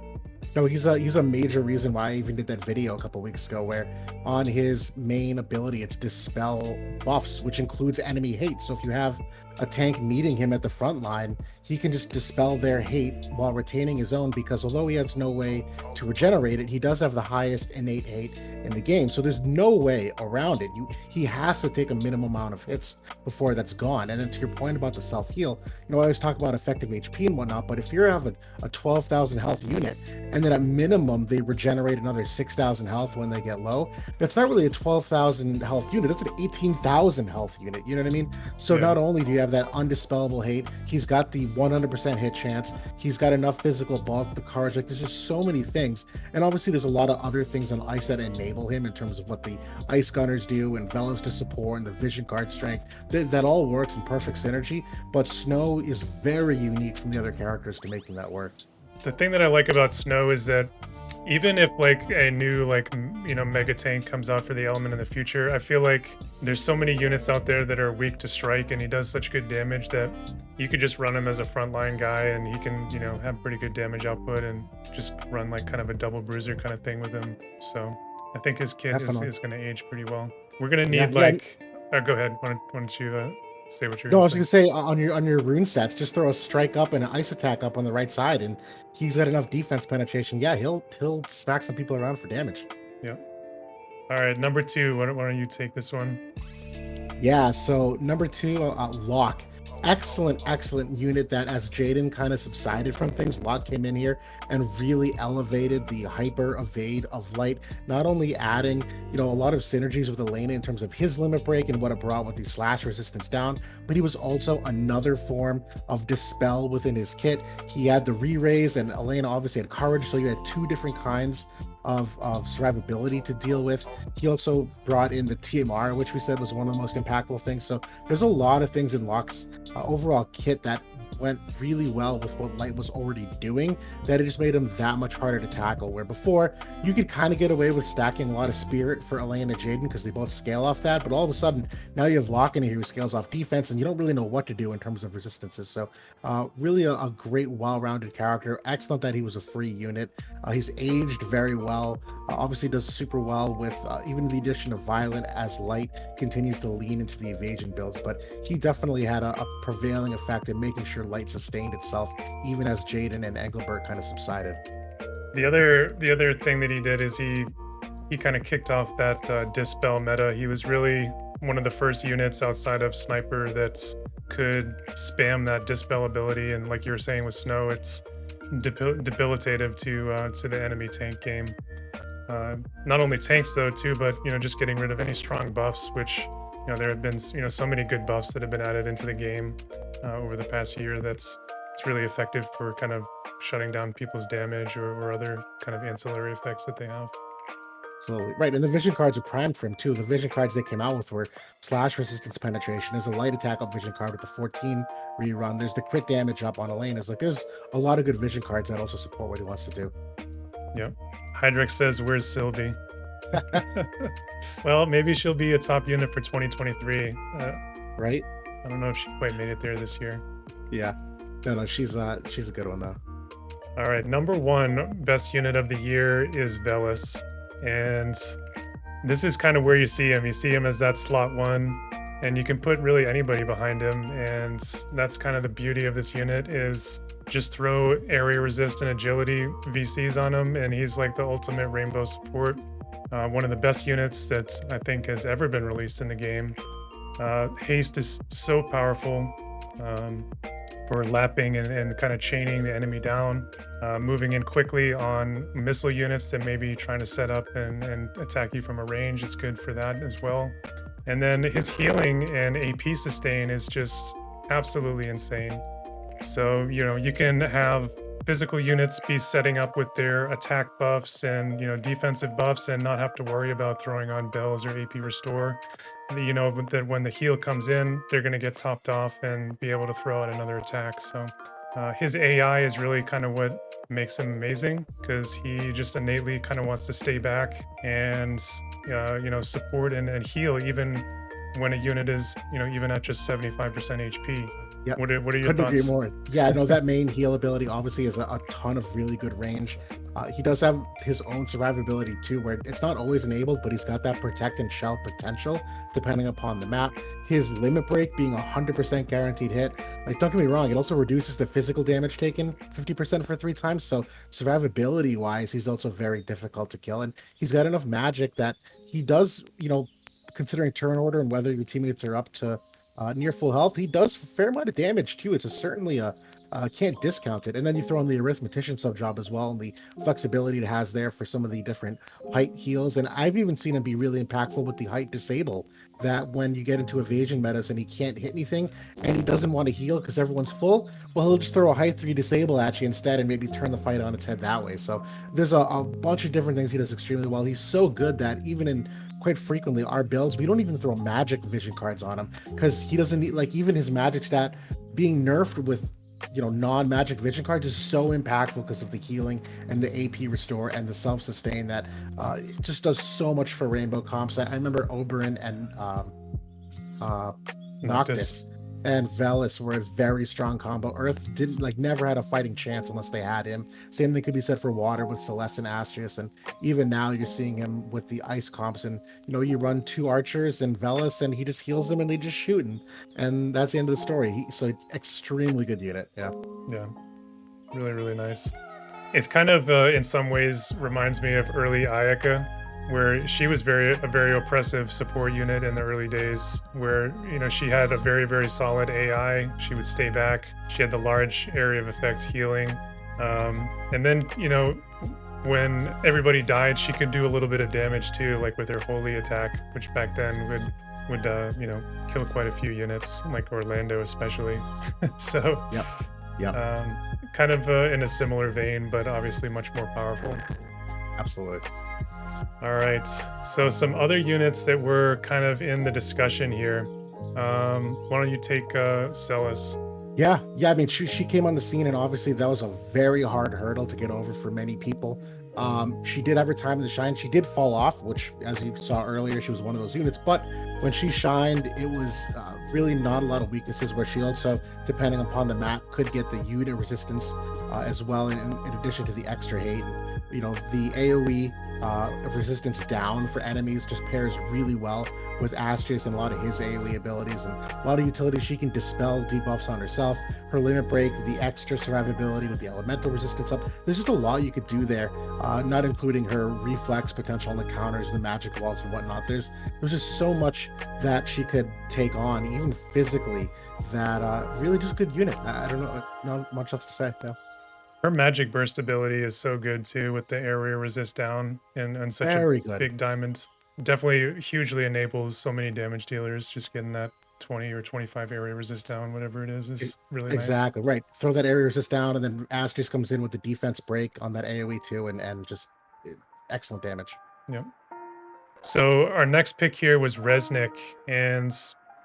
No, he's a major reason why I even did that video a couple weeks ago, where on his main ability it's dispel buffs, which includes enemy hate. So if you have a tank meeting him at the front line, he can just dispel their hate while retaining his own, because although he has no way to regenerate it, he does have the highest innate hate in the game. So there's no way around it. He has to take a minimum amount of hits before that's gone. And then to your point about the self-heal, I always talk about effective HP and whatnot, but if you have a 12,000 health unit, and then at minimum they regenerate another 6,000 health when they get low, that's not really a 12,000 health unit, that's an 18,000 health unit, you know what I mean? So Yeah. not only do you have that undispellable hate, he's got the 100% hit chance, he's got enough physical bulk, the courage, like there's just so many things. And obviously there's a lot of other things on ice that enable him in terms of what the ice gunners do and Velos to support and the vision guard strength. That all works in perfect synergy, but Snow is very unique from the other characters to making that work. The thing that I like about Snow is that even if like a new mega tank comes out for the element in the future, I feel like there's so many units out there that are weak to strike, and he does such good damage that you could just run him as a frontline guy, and he can have pretty good damage output, and just run like kind of a double bruiser kind of thing with him. So I think his kit Definitely. is going to age pretty well. We're going to Yeah, need yeah. like go ahead. Why don't you say what you're No, I going to was say? gonna say on your rune sets, just throw a strike up and an ice attack up on the right side, and he's got enough defense penetration. Yeah, he'll smack some people around for damage. Yeah. All right, number two. Why don't you take this one? Yeah, so number two, Locke. Excellent unit that as Jaden kind of subsided from things, Locke came in here and really elevated the hyper evade of light, not only adding, a lot of synergies with Elena in terms of his limit break and what it brought with the slash resistance down, but he was also another form of dispel within his kit. He had the re-raise, and Elena obviously had courage, so you had two different kinds of survivability to deal with. He also brought in the TMR, which we said was one of the most impactful things. So there's a lot of things in Locke's overall kit that went really well with what Light was already doing, that it just made him that much harder to tackle. Where before you could kind of get away with stacking a lot of spirit for Elaine and Jaden because they both scale off that, but all of a sudden now you have Locke in here who scales off defense, and you don't really know what to do in terms of resistances. So really a great, well-rounded character. Excellent that he was a free unit. He's aged very well. Obviously does super well with even the addition of Violet as Light continues to lean into the evasion builds, but he definitely had a prevailing effect in making sure Light sustained itself even as Jaden and Engelbert kind of subsided. The other thing that he did is he kind of kicked off that dispel meta. He was really one of the first units outside of Sniper that could spam that dispel ability, and like you were saying with Snow, it's debilitative to the enemy tank game. Not only tanks though too, but just getting rid of any strong buffs, which there have been so many good buffs that have been added into the game over the past year. It's really effective for kind of shutting down people's damage or other kind of ancillary effects that they have. Absolutely. Right. And the vision cards are primed for him too. The vision cards they came out with were slash resistance penetration. There's a light attack up vision card with the 14 rerun. There's the crit damage up on Elaine. It's like there's a lot of good vision cards that also support what he wants to do. Yep. Hydrex says, "Where's Sylvie?" Well, maybe she'll be a top unit for 2023. Right? I don't know if she quite made it there this year. Yeah. No, she's a good one though. All right, number one best unit of the year is Velis, and this is kind of where you see him. You see him as that slot one, and you can put really anybody behind him, and that's kind of the beauty of this unit is just throw area resist and agility VCs on him, and he's like the ultimate rainbow support. One of the best units that I think has ever been released in the game. Haste is so powerful for lapping and kind of chaining the enemy down, moving in quickly on missile units that may be trying to set up and attack you from a range. It's good for that as well. And then his healing and AP sustain is just absolutely insane. So, you can have physical units be setting up with their attack buffs and, defensive buffs and not have to worry about throwing on bells or AP restore. That when the heal comes in, they're going to get topped off and be able to throw out another attack. So his AI is really kind of what makes him amazing, because he just innately kind of wants to stay back and support and heal even when a unit is, even at just 75% HP. Yeah, What are your couldn't agree thoughts? more. Yeah, no, that main heal ability obviously has a ton of really good range. He does have his own survivability too, where it's not always enabled, but he's got that protect and shell potential depending upon the map. His limit break being 100% guaranteed hit. Like, don't get me wrong, it also reduces the physical damage taken 50% for 3 times. So survivability wise, he's also very difficult to kill, and he's got enough magic that he does, considering turn order and whether your teammates are up to near full health, he does a fair amount of damage too. It's certainly a can't discount it. And then you throw in the arithmetician sub job as well, and the flexibility it has there for some of the different height heals. And I've even seen him be really impactful with the height disable. That when you get into evasion metas and he can't hit anything and he doesn't want to heal because everyone's full, well, he'll just throw a height 3 disable at you instead and maybe turn the fight on its head that way. So there's a bunch of different things he does extremely well. He's so good that even in quite frequently our builds, we don't even throw magic vision cards on him because he doesn't need, like, even his magic stat being nerfed with non-magic vision cards is so impactful because of the healing and the AP restore and the self-sustain that it just does so much for rainbow comps. I remember Oberyn and Noctis and Velis were a very strong combo. Earth didn't never had a fighting chance unless they had him. Same thing could be said for Water with Celeste and Astrius, and even now you're seeing him with the ice comps, and you run 2 archers and Velis and he just heals them and they just shoot, and that's the end of the story. So extremely good unit. Yeah, really, really nice. It's kind of in some ways reminds me of early Ayaka, where she was a very oppressive support unit in the early days, where she had a very, very solid AI. She would stay back. She had the large area of effect healing, and then when everybody died, she could do a little bit of damage too, like with her holy attack, which back then would kill quite a few units, like Orlando especially. So kind of in a similar vein, but obviously much more powerful. Absolutely. All right, so some other units that were kind of in the discussion here. Why don't you take Celis? Yeah. I mean, she came on the scene, and obviously that was a very hard hurdle to get over for many people. She did have her time to shine. She did fall off, which, as you saw earlier, she was one of those units. But when she shined, it was really not a lot of weaknesses, where she also, depending upon the map, could get the unit resistance as well, in addition to the extra hate. And, the AoE resistance down for enemies just pairs really well with Astrius and a lot of his AoE abilities, and a lot of utilities. She can dispel debuffs on herself, her limit break, the extra survivability with the elemental resistance up. There's just a lot you could do there, not including her reflex potential on the counters, the magic walls and whatnot. There's just so much that she could take on, even physically, that really just good unit. I don't know, not much else to say. Yeah. Her magic burst ability is so good too, with the area resist down and such Very a good. big diamond. Definitely hugely enables so many damage dealers. Just getting that 20 or 25 area resist down, whatever it is really exactly nice. right. Throw that area resist down, and then Astrius comes in with the defense break on that AoE too, and just excellent damage. Yep. So our next pick here was Resnick, and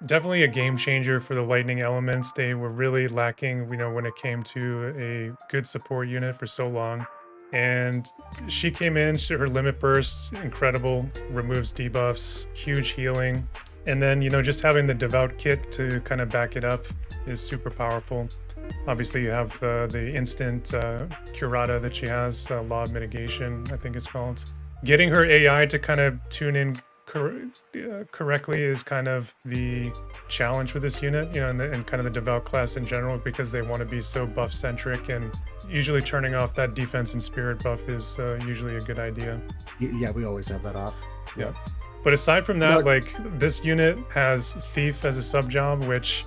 definitely a game changer for the lightning elements. They were really lacking, when it came to a good support unit for so long. And she came in, her limit burst, incredible, removes debuffs, huge healing. And then, just having the Devout kit to kind of back it up is super powerful. Obviously, you have the instant curata that she has, Law of Mitigation, I think it's called. Getting her AI to kind of tune in correctly is kind of the challenge with this unit, and kind of the Devout class in general, because they want to be so buff centric, and usually turning off that defense and spirit buff is usually a good idea. Yeah, we always have that off. Yeah. But aside from that, this unit has Thief as a sub job, which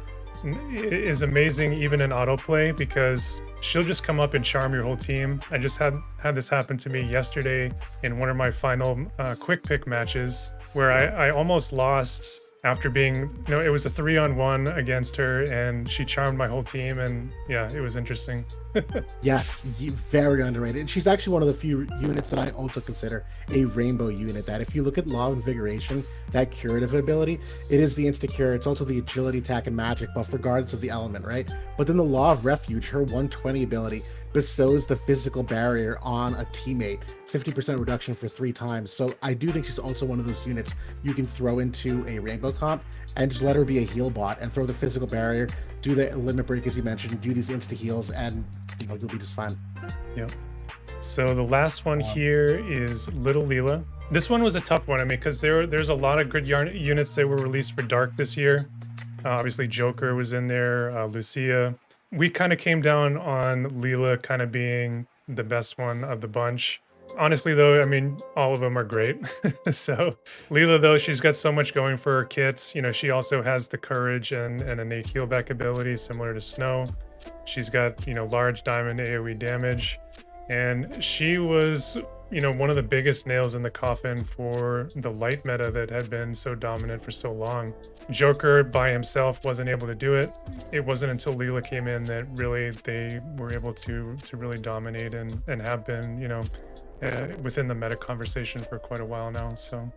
is amazing even in autoplay, because she'll just come up and charm your whole team. I just had this happen to me yesterday in one of my final quick pick matches, where I almost lost after being, it was a 3-on-1 against her, and she charmed my whole team, and yeah, it was interesting. Yes, very underrated. And she's actually one of the few units that I also consider a rainbow unit, that if you look at Law of Invigoration, that curative ability, it is the insta-cure, it's also the agility, attack, and magic buff regardless of the element, right? But then the Law of Refuge, her 120 ability, bestows the physical barrier on a teammate 50% reduction for 3 times. So I do think she's also one of those units you can throw into a rainbow comp and just let her be a heal bot and throw the physical barrier, do the limit break as you mentioned, do these insta heals, and you'll be just fine. Yep. So the last one here is Little Leela. This one was a tough one. I mean, because there's a lot of good units that were released for Dark this year. Obviously, Joker was in there, Lucia. We kind of came down on Leela kind of being the best one of the bunch. Honestly, though, I mean, all of them are great. So Leela, though, she's got so much going for her kit. You know, she also has the courage and innate heal back ability similar to Snow. She's got, you know, large diamond AoE damage. And she was, you know, one of the biggest nails in the coffin for the light meta that had been so dominant for so long. Joker by himself wasn't able to do it. It wasn't until Leela came in that really they were able to really dominate and have been, you know, within the meta conversation for quite a while now. So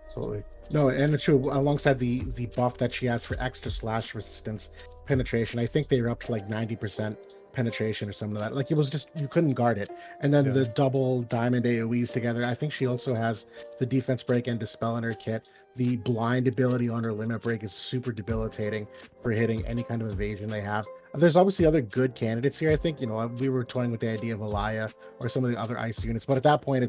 absolutely. No, and it's true. Alongside the buff that she has for extra slash resistance penetration, I think they were up to like 90% penetration or something like that. Like it was just, you couldn't guard it. And then the double diamond AoEs together. I think she also has the defense break and dispel in her kit. The blind ability on her limit break is super debilitating for hitting any kind of evasion they have. There's obviously other good candidates here. I think, you know, we were toying with the idea of Alaya or some of the other ice units, but at that point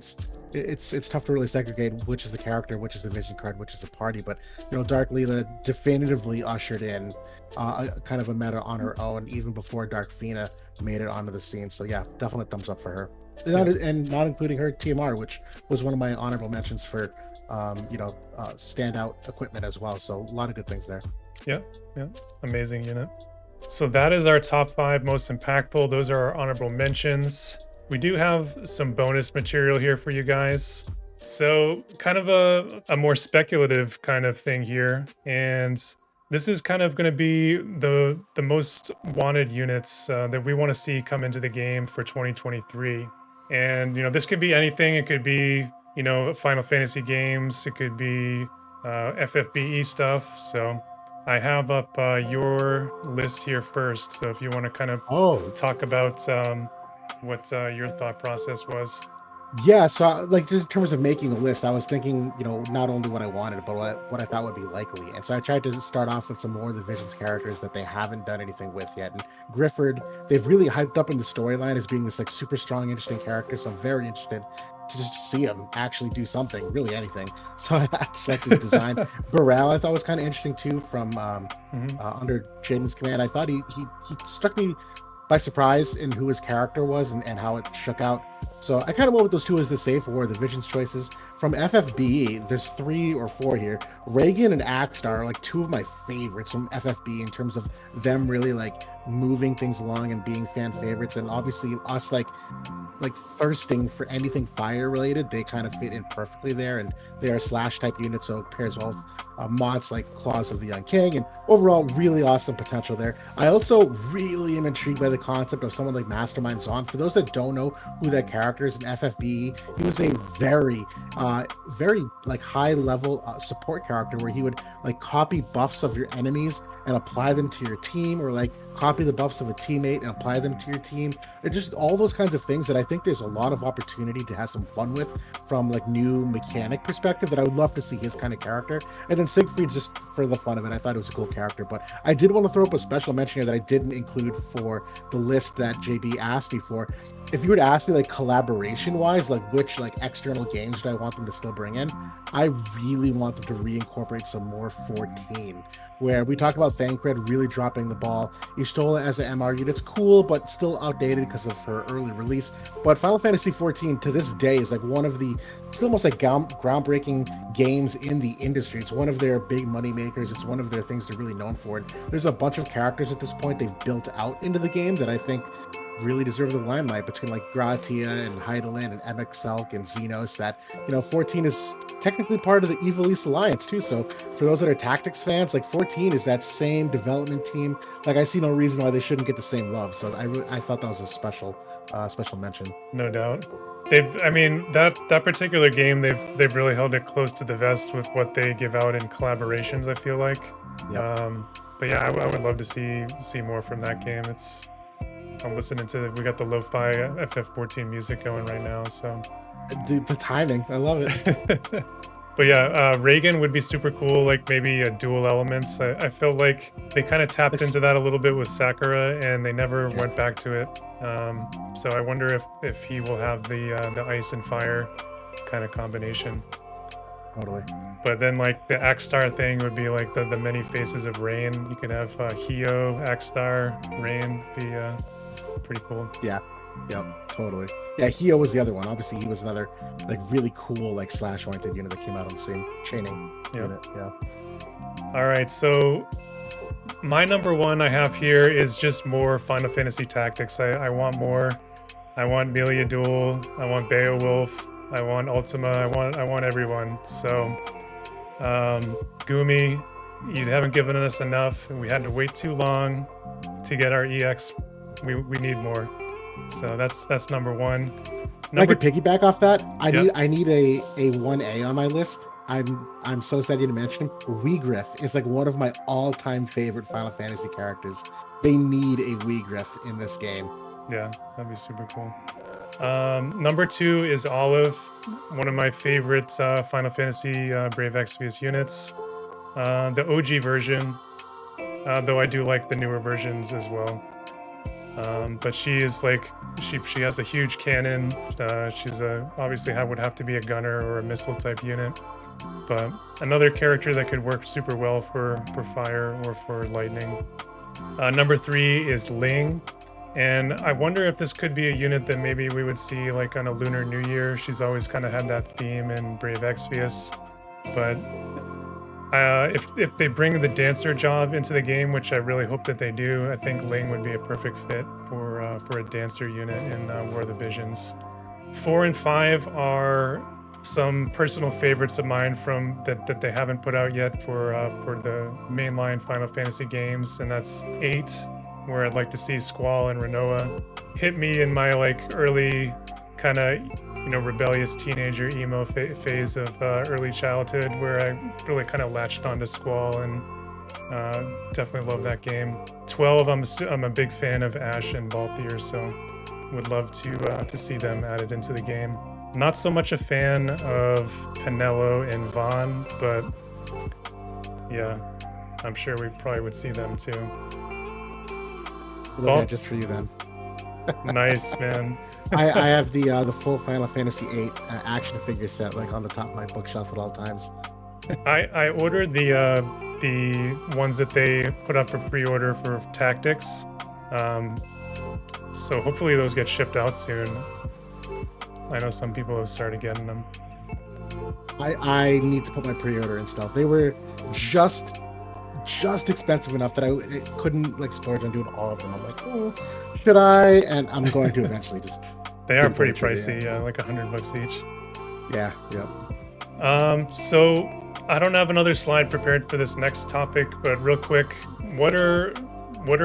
it's tough to really segregate which is the character, which is the vision card, which is the party. But you know, Dark Leela definitively ushered in kind of a meta on her own, even before Dark Fina made it onto the scene. So yeah, definitely thumbs up for her. And not including her TMR, which was one of my honorable mentions for standout equipment as well. So a lot of good things there. Yeah, amazing unit. So that is our top 5 most impactful. Those are our honorable mentions. We do have some bonus material here for you guys. So kind of a more speculative kind of thing here. And this is kind of going to be the most wanted units that we want to see come into the game for 2023. And, you know, this could be anything. It could be, you know, Final Fantasy games. It could be FFBE stuff. So I have up your list here first. So if you want to kind of talk about what your thought process was. Yeah, so like just in terms of making the list, I was thinking, you know, not only what I wanted, but what I thought would be likely. And so I tried to start off with some more of the Visions characters that they haven't done anything with yet. And Grifford, they've really hyped up in the storyline as being this like super strong, interesting character. So I'm very interested to just see him actually do something, really anything. So I just like his design. Burrell, I thought was kind of interesting too from under Jaden's command. I thought he struck me by surprise in who his character was and how it shook out. So I kind of went with those two as the safe or the Visions choices. From FFBE, there's 3 or 4 here. Reagan and Axstar are like 2 of my favorites from FFBE in terms of them really like moving things along and being fan favorites. And obviously us like thirsting for anything fire related, they kind of fit in perfectly there. And they are slash type units, so it pairs well with mods like Claws of the Young King, and overall really awesome potential there. I also really am intrigued by the concept of someone like Mastermind Zon. For those that don't know who that character is in FFBE, he was a very like high level support character where he would like copy buffs of your enemies and apply them to your team, or like copy the buffs of a teammate and apply them to your team. It's just all those kinds of things that I think there's a lot of opportunity to have some fun with from like new mechanic perspective, that I would love to see his kind of character. And then Siegfried's just for the fun of it. I thought it was a cool character, but I did want to throw up a special mention here that I didn't include for the list that JB asked me for. If you were to ask me like collaboration wise, like which like external games do I want them to still bring in, I really want them to reincorporate some more 14, where we talked about Thancred really dropping the ball. Ishtola as an MR unit's cool, but still outdated because of her early release. But Final Fantasy 14 to this day is like one of the still most like groundbreaking games in the industry. It's one of their big money makers. It's one of their things they're really known for. And there's a bunch of characters at this point they've built out into the game that I think really deserve the limelight, between like Gratia and Heidelin and Ebexelk and Xenos, that, you know, 14 is technically part of the Evil East Alliance too. So for those that are tactics fans, like 14 is that same development team. Like I see no reason why they shouldn't get the same love. So I thought that was a special mention. No doubt. I mean, that particular game, they've really held it close to the vest with what they give out in collaborations, I feel like. Yep. But yeah, I would love to see more from that game. I'm listening to, we got the Lo-Fi FF14 music going right now, so The timing, I love it. But yeah, Reagan would be super cool, like maybe a dual elements. I felt like they kind of tapped Like, into that a little bit with Sakura, and they never yeah, went back to it. So I wonder if he will have the ice and fire kind of combination. totally. But then like the Axstar thing would be like the many faces of Rain. You could have Hio, Axstar, Rain be pretty cool. Yeah, yep, totally. Yeah, Hio was the other one. Obviously, he was another like really cool like slash-oriented unit that came out on the same chaining unit. Yeah. All right, so my number one I have here is just more Final Fantasy Tactics. I want more. I want Melia Duel. I want Beowulf. I want Ultima. I want everyone. So, Gumi, you haven't given us enough. We had to wait too long to get our EX. We need more. So that's number one. I could piggyback off that. I need a 1A on my list. I'm so sad you didn't mention him. Weegriff is like one of my all-time favorite Final Fantasy characters. They need a Weegriff in this game. Yeah, that'd be super cool. Number two is Olive, one of my favorite Final Fantasy Brave Exvius units. The OG version, though I do like the newer versions as well. But she is like she has a huge cannon. She's obviously would have to be a gunner or a missile type unit. But another character that could work super well for fire or for lightning. Number three is Ling. And I wonder if this could be a unit that maybe we would see like on a Lunar New Year. She's always kind of had that theme in Brave Exvius. But if they bring the dancer job into the game, which I really hope that they do, I think Ling would be a perfect fit for a dancer unit in War of the Visions. 4 and 5 are some personal favorites of mine from that they haven't put out yet for the mainline Final Fantasy games, and that's 8, where I'd like to see Squall and Renoa. Hit me in my like early kind of rebellious teenager emo phase of early childhood, where I really kind of latched onto Squall and definitely love that game. 12, I'm a big fan of Ash and Balthier, so would love to see them added into the game. Not so much a fan of Penelo and Vaughn, but yeah, I'm sure we probably would see them too. Just for you then. Nice, man. I have the full Final Fantasy VIII action figure set like on the top of my bookshelf at all times. I ordered the ones that they put up for pre-order for Tactics, so hopefully those get shipped out soon. I know some people have started getting them. I need to put my pre-order in stealth. They were just expensive enough that I couldn't like splurge on doing all of them. I'm like, should I? And I'm going to eventually. Just they are pretty pricey, like $100 each. Yeah. Yep. So I don't have another slide prepared for this next topic, but real quick, what are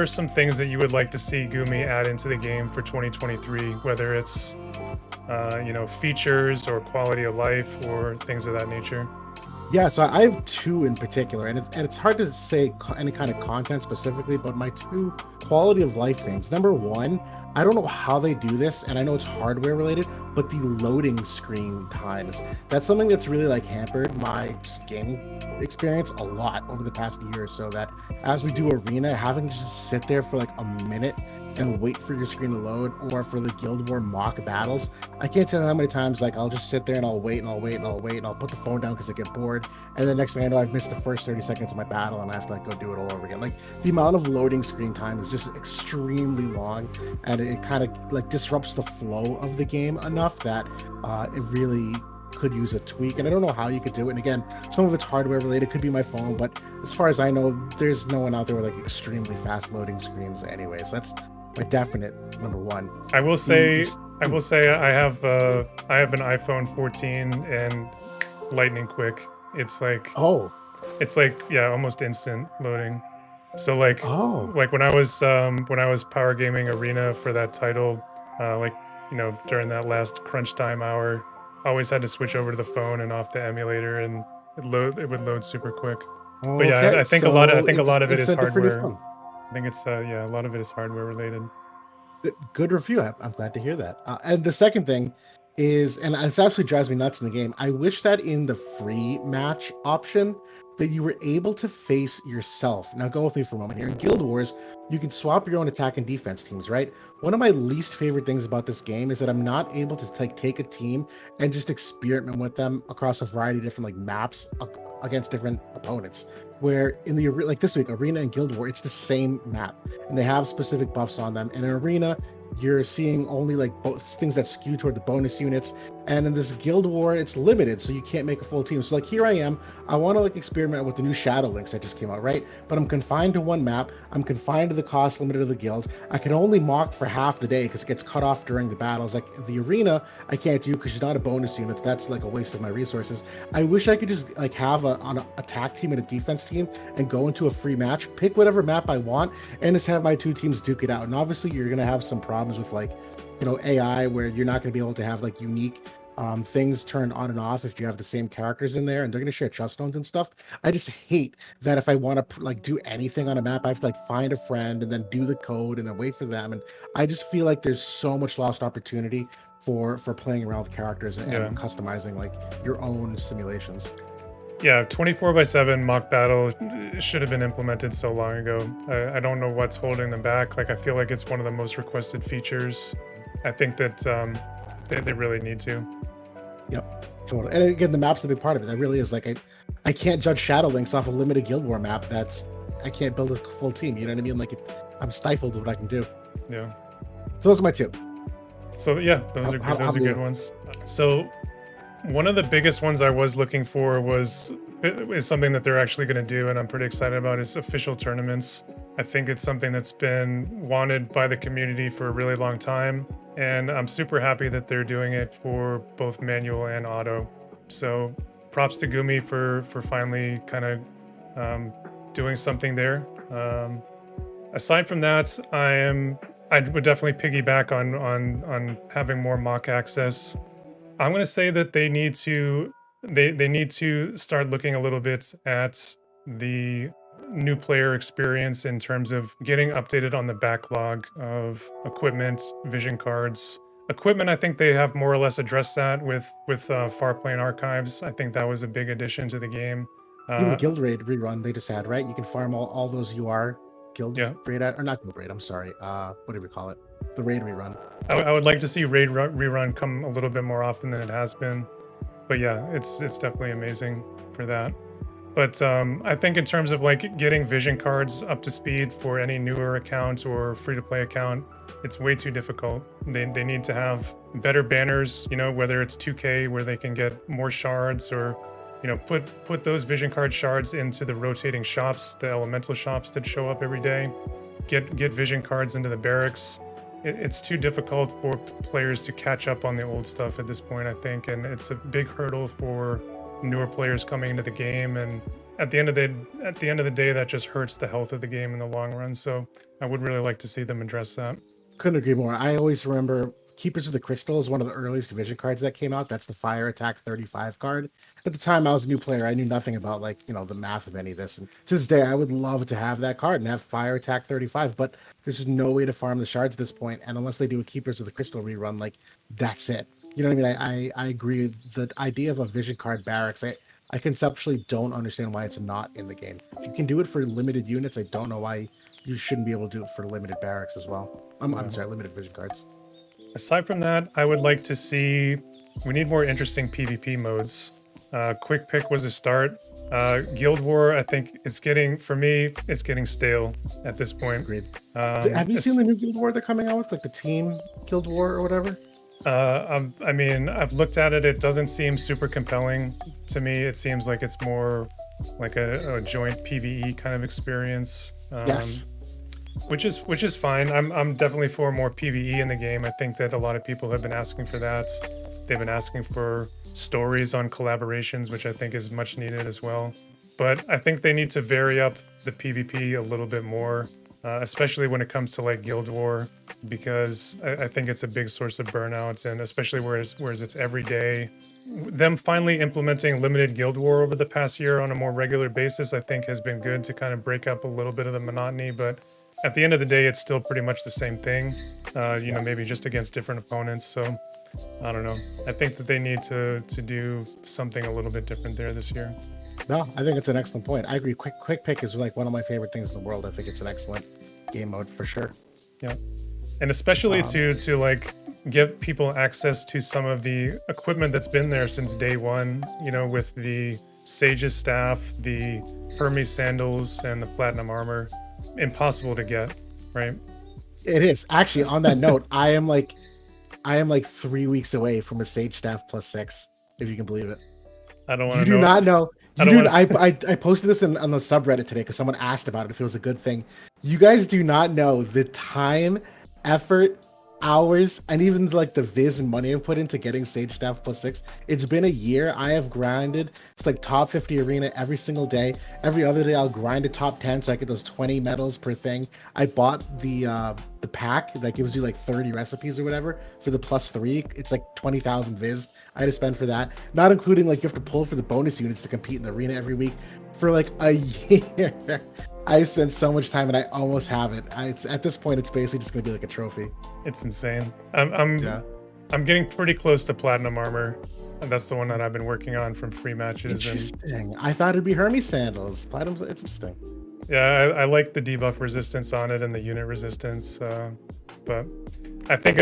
some things that you would like to see Gumi add into the game for 2023? Whether it's features or quality of life or things of that nature. Yeah, so I have 2 in particular, and it's hard to say any kind of content specifically, but my 2 quality of life things. Number 1, I don't know how they do this, and I know it's hardware related, but the loading screen times. That's something that's really like hampered my gaming experience a lot over the past year or so, that as we do arena, having to just sit there for like a minute and wait for your screen to load, or for the Guild War mock battles. I can't tell you how many times like I'll just sit there and I'll wait and I'll wait and I'll wait and I'll put the phone down because I get bored, and the next thing I know I've missed the first 30 seconds of my battle and I have to like go do it all over again. Like the amount of loading screen time is just extremely long, and it kind of like disrupts the flow of the game enough that it really could use a tweak, and I don't know how you could do it. And again, some of it's hardware related, could be my phone, but as far as I know, there's no one out there with like extremely fast loading screens anyways. That's my definite number 1. I will say I have an iPhone 14 and lightning quick. It's like almost instant loading. So like when I was power gaming arena for that title, during that last crunch time hour, I always had to switch over to the phone and off the emulator, and it would load super quick. But yeah, I think a lot of it is hardware. I think it's a lot of it is hardware related. Good review. I'm glad to hear that. And the second thing is, and this absolutely drives me nuts in the game. I wish that in the free match option that you were able to face yourself. Now go with me for a moment here. In Guild Wars, you can swap your own attack and defense teams, right? One of my least favorite things about this game is that I'm not able to take a team and just experiment with them across a variety of different like maps against different opponents. Where in the like this week, Arena and Guild War, it's the same map and they have specific buffs on them. And in Arena, you're seeing only like both things that skew toward the bonus units, and in this Guild War it's limited, so you can't make a full team. So like here I am, I want to like experiment with the new Shadow Links that just came out, right? But I'm confined to one map, I'm confined to the cost limit of the guild. I can only mock for half the day because it gets cut off during the battles. Like the Arena I can't do because she's not a bonus unit, that's like a waste of my resources. I wish I could just like have an attack team and a defense team and go into a free match, pick whatever map I want, and just have my two teams duke it out. And obviously you're going to have some problems with like, you know, AI, where you're not going to be able to have like unique things turned on and off if you have the same characters in there, and they're going to share trust stones and stuff. I just hate that if I want to like do anything on a map, I have to like find a friend and then do the code and then wait for them. And I just feel like there's so much lost opportunity for playing around with characters and customizing like your own simulations. Yeah, 24/7 mock battle should have been implemented so long ago. I don't know what's holding them back. Like, I feel like it's one of the most requested features. I think that they really need to. Yep, totally. And again, the map's a big part of it. That really is like I can't judge Shadow Links off a limited Guild War map. I can't build a full team. You know what I mean? Like I'm stifled to what I can do. Yeah. So those are my two. So yeah, those are good. Those are good ones. So one of the biggest ones I was looking for is something that they're actually going to do, and I'm pretty excited about, is official tournaments. I think it's something that's been wanted by the community for a really long time, and I'm super happy that they're doing it for both manual and auto. So props to Gumi for finally kind of doing something there. Aside from that, I would definitely piggyback on having more mock access. I'm going to say that they need to start looking a little bit at the new player experience in terms of getting updated on the backlog of equipment, vision cards. Equipment, I think they have more or less addressed that with Farplane Archives. I think that was a big addition to the game. Even the Guild Raid rerun they just had, right? You can farm all those UR Guild Raid, or not Guild Raid, I'm sorry. Whatever you call it. The Raid rerun. I would like to see Raid rerun come a little bit more often than it has been. But yeah, it's definitely amazing for that. But I think in terms of like getting vision cards up to speed for any newer account or free-to-play account, it's way too difficult. They need to have better banners, you know, whether it's 2K where they can get more shards, or, you know, put those vision card shards into the rotating shops, the elemental shops that show up every day. Get vision cards into the barracks. It's too difficult for players to catch up on the old stuff at this point, I think, and it's a big hurdle for newer players coming into the game. And at the end of the day, that just hurts the health of the game in the long run. So I would really like to see them address that. Couldn't agree more. I always remember Keepers of the Crystal is one of the earliest division cards that came out. That's the Fire Attack 35 card. At the time, I was a new player. I knew nothing about, like, you know, the math of any of this. And to this day, I would love to have that card and have Fire Attack 35, but there's just no way to farm the shards at this point. And unless they do a Keepers of the Crystal rerun, like, that's it. You know what I mean? I agree. The idea of a vision card barracks, I conceptually don't understand why it's not in the game. If you can do it for limited units, I don't know why you shouldn't be able to do it for limited barracks as well. I'm sorry, limited vision cards. Aside from that, I would like to see, we need more interesting PvP modes. Quick Pick was a start. Guild War, I think it's getting stale at this point. Agreed. Have you seen the new Guild War they're coming out with, like the team Guild War or whatever? I mean, I've looked at it. It doesn't seem super compelling to me. It seems like it's more like a joint PvE kind of experience. Yes. Which is fine. I'm definitely for more PvE in the game. I think that a lot of people have been asking for that. They've been asking for stories on collaborations, which I think is much needed as well. But I think they need to vary up the PvP a little bit more, especially when it comes to like Guild War, because I think it's a big source of burnouts, and especially whereas it's every day. Them finally implementing limited Guild War over the past year on a more regular basis, I think has been good to kind of break up a little bit of the monotony, but at the end of the day, it's still pretty much the same thing. You know, maybe just against different opponents. So I don't know. I think that they need to do something a little bit different there this year. No, I think it's an excellent point. I agree. Quick pick is like one of my favorite things in the world. I think it's an excellent game mode for sure. Yeah, and especially to like give people access to some of the equipment that's been there since day one. You know, with the Sage's staff, the Hermes sandals, and the platinum armor. Impossible to get, right? It is actually. On that note, I am like 3 weeks away from a Sage staff +6, if you can believe it. I don't want You to do know. not know. I don't wanna... I posted this on the subreddit today because someone asked about it if it was a good thing. You guys do not know the time, effort, hours, and even like the viz and money I've put into getting Sage staff +6. It's been a year. I have grinded. It's like top 50 arena every single day. Every other day I'll grind a top 10 so I get those 20 medals per thing. I bought the pack that gives you like 30 recipes or whatever for the +3. It's like 20,000 viz I had to spend for that, not including like you have to pull for the bonus units to compete in the arena every week for like a year. I spent so much time and I almost have it. It's at this point, it's basically just gonna be like a trophy. It's insane. I'm getting pretty close to platinum armor, and that's the one that I've been working on from free matches. Interesting. I thought it'd be Hermes sandals. Platinum's. It's interesting. Yeah, I like the debuff resistance on it and the unit resistance, but I think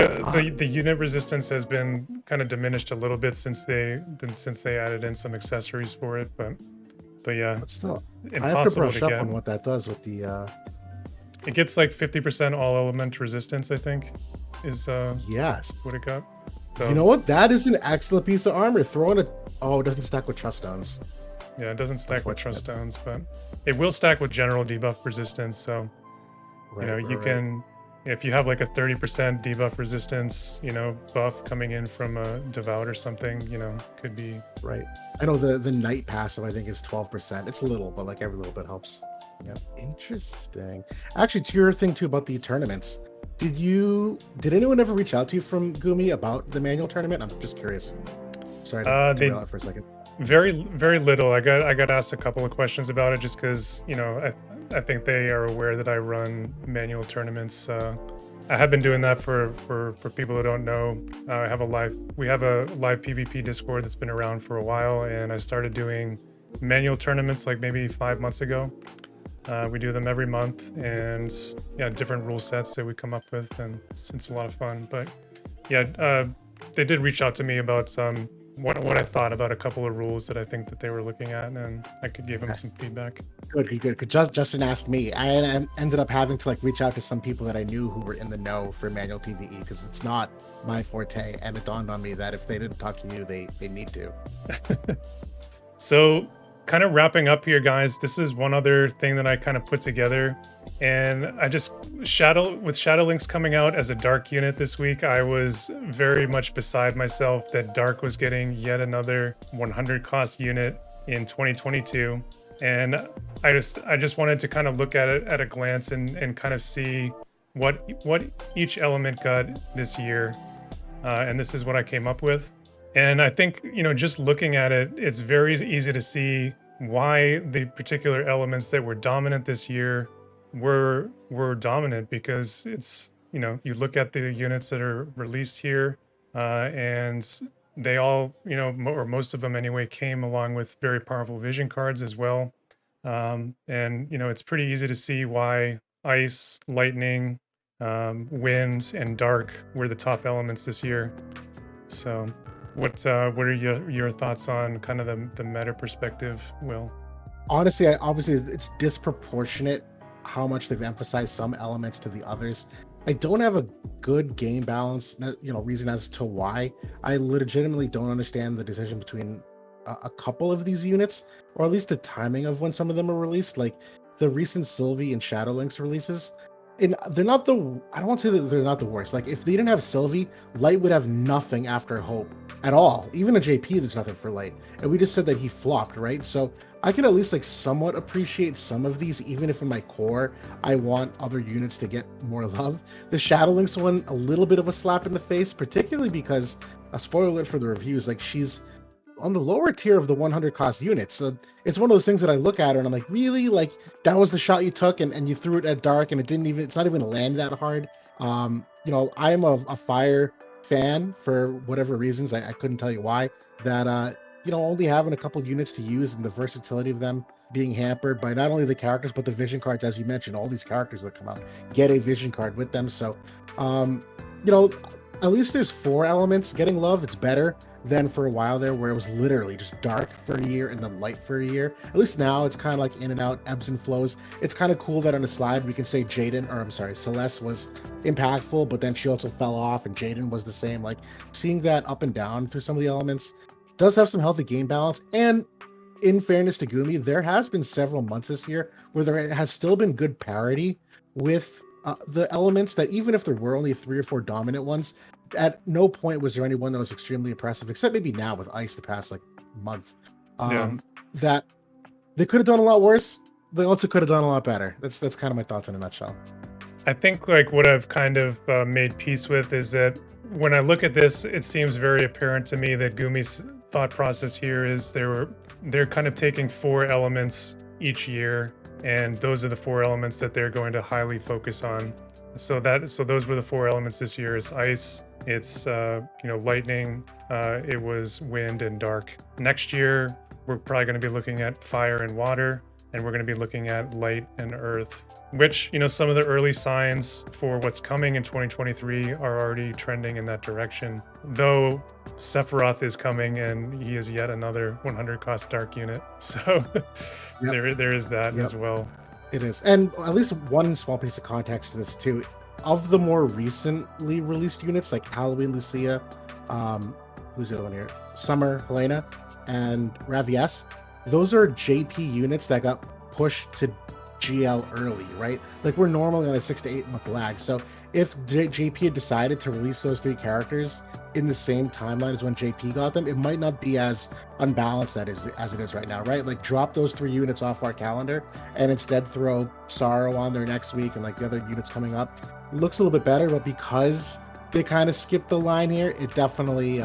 the unit resistance has been kind of diminished a little bit since they added in some accessories for it, but yeah, but still, I have to brush up on what that does with the. It gets like 50% all element resistance, I think, is yes what it got. So, you know what? That is an excellent piece of armor. Throwing it. Oh, it doesn't stack with trust stones. Yeah, it doesn't stack with trust stones, but it will stack with general debuff resistance. So, you know, you can, if you have like a 30% debuff resistance, you know, buff coming in from a devout or something, you know, could be. Right. I know the night passive, I think, is 12%. It's a little, but like every little bit helps. Yeah. Interesting. Actually, to your thing too about the tournaments, did anyone ever reach out to you from Gumi about the manual tournament? I'm just curious. Sorry to derail it for a second. Very little. I got asked a couple of questions about it just because, you know, I think they are aware that I run manual tournaments. I have been doing that for people who don't know. We have a live PvP Discord that's been around for a while, and I started doing manual tournaments like maybe 5 months ago. We do them every month, and yeah, different rule sets that we come up with, and it's a lot of fun. But yeah, they did reach out to me about what I thought about a couple of rules that I think that they were looking at, and I could give them some feedback. Good. Because Justin asked me. I ended up having to like reach out to some people that I knew who were in the know for manual PvE because it's not my forte, and it dawned on me that if they didn't talk to you, they need to. So, kind of wrapping up here, guys. This is one other thing that I kind of put together, and I just with Shadowlinks coming out as a dark unit this week, I was very much beside myself that dark was getting yet another 100 cost unit in 2022, and I just wanted to kind of look at it at a glance and kind of see what each element got this year, and this is what I came up with. And I think, you know, just looking at it, it's very easy to see why the particular elements that were dominant this year were dominant, because it's, you know, you look at the units that are released here, and they all, you know, or most of them anyway, came along with very powerful vision cards as well. And, you know, it's pretty easy to see why ice, lightning, wind, and dark were the top elements this year. So what are your thoughts on kind of the meta perspective, Will? Honestly, obviously it's disproportionate how much they've emphasized some elements to the others. I don't have a good game balance, you know, reason as to why. I legitimately don't understand the decision between a couple of these units, or at least the timing of when some of them are released, like the recent Sylvie and Shadowlinks releases. And they're not the, I don't want to say that they're not the worst. Like if they didn't have Sylvie, Light would have nothing after Hope at all. Even a JP, there's nothing for Light. And we just said that he flopped, right? So I can at least like somewhat appreciate some of these, even if in my core, I want other units to get more love. The Shadowlinks one, a little bit of a slap in the face, particularly because, a spoiler alert for the reviews, like she's on the lower tier of the 100 cost units. So it's one of those things that I look at and I'm like, really? Like that was the shot you took and you threw it at dark and it's not even land that hard. I am a fire fan for whatever reasons. I couldn't tell you why. That only having a couple units to use and the versatility of them being hampered by not only the characters but the vision cards, as you mentioned, all these characters that come out get a vision card with them. So at least there's 4 elements getting love. It's better than for a while there where it was literally just dark for a year and then light for a year. At least now it's kind of like in and out, ebbs and flows. It's kind of cool that on the slide we can say Celeste was impactful, but then she also fell off and Jaden was the same. Like seeing that up and down through some of the elements does have some healthy game balance. And in fairness to Gumi, there has been several months this year where there has still been good parity with the elements, that even if there were only 3 or 4 dominant ones, at no point was there anyone that was extremely impressive, except maybe now with Ice the past like month. That they could have done a lot worse. They also could have done a lot better. That's kind of my thoughts in a nutshell. I think like what I've kind of made peace with is that when I look at this, it seems very apparent to me that Gumi's thought process here is they're kind of taking 4 elements each year, and those are the 4 elements that they're going to highly focus on. So those were the 4 elements this year. It's ice, it's lightning, it was wind and dark. Next year we're probably going to be looking at fire and water, and we're going to be looking at light and earth, which some of the early signs for what's coming in 2023 are already trending in that direction, though Sephiroth is coming and he is yet another 100 cost dark unit, so there is that as well. It is. And at least one small piece of context to this too, of the more recently released units like Halloween Lucia, who's the other one here, Summer Helena, and Ravies, those are JP units that got pushed to GL early, right? Like we're normally on a 6 to 8 month lag. So if JP had decided to release those 3 characters in the same timeline as when JP got them, it might not be as unbalanced as it is right now, right? Like drop those 3 units off our calendar and instead throw Sorrow on there next week and like the other units coming up. It looks a little bit better, but because they kind of skipped the line here, it definitely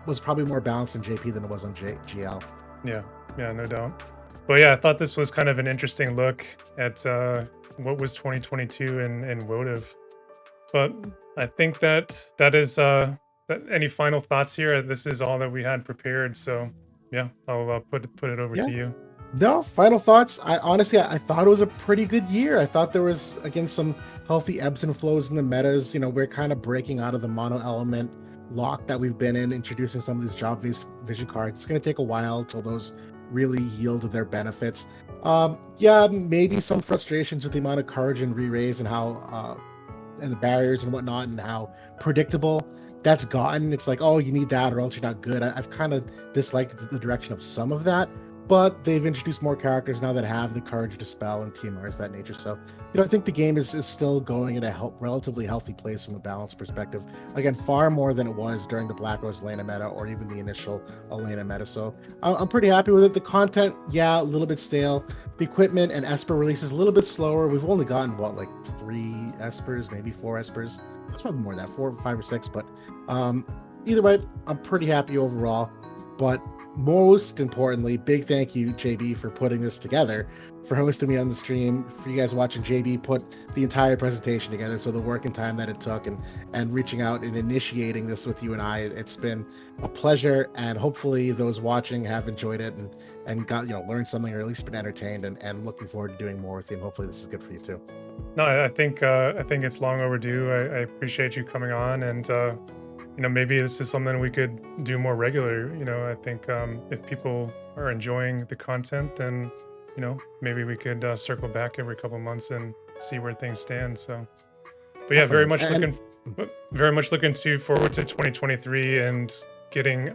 was probably more balanced in JP than it was on GL. Yeah, no doubt. But yeah, I thought this was kind of an interesting look at what was 2022 in WoTV. But I think that is that any final thoughts here? This is all that we had prepared. So yeah, I'll put it over to you. No, final thoughts. I thought it was a pretty good year. I thought there was, again, some healthy ebbs and flows in the metas. We're kind of breaking out of the mono element lock that we've been in, introducing some of these job-based vision cards. It's going to take a while till those really yield their benefits. Maybe some frustrations with the amount of courage and re-raise and how and the barriers and whatnot and how predictable that's gotten. It's like, oh, you need that or else you're not good. I've kind of disliked the direction of some of that, but they've introduced more characters now that have the courage to spell and TMRs of that nature. So, I think the game is still going in a relatively healthy place from a balance perspective. Again, far more than it was during the Black Rose Elena meta or even the initial Elena meta. So I'm pretty happy with it. The content, a little bit stale. The equipment and Esper releases a little bit slower. We've only gotten, 3 Espers, maybe 4 Espers. It's probably more than that, 4, 5, or 6. But either way, I'm pretty happy overall. But most importantly, big thank you, JB, for putting this together, for hosting me on the stream, for you guys watching JB put the entire presentation together. So the work and time that it took and reaching out and initiating this with you and I, it's been a pleasure. And hopefully those watching have enjoyed it and got, learned something or at least been entertained and looking forward to doing more with you. And hopefully this is good for you too. No, I think it's long overdue. I appreciate you coming on, and maybe this is something we could do more regular. I think if people are enjoying the content, then maybe we could circle back every couple months and see where things stand. So, but yeah, very much looking forward to 2023 and getting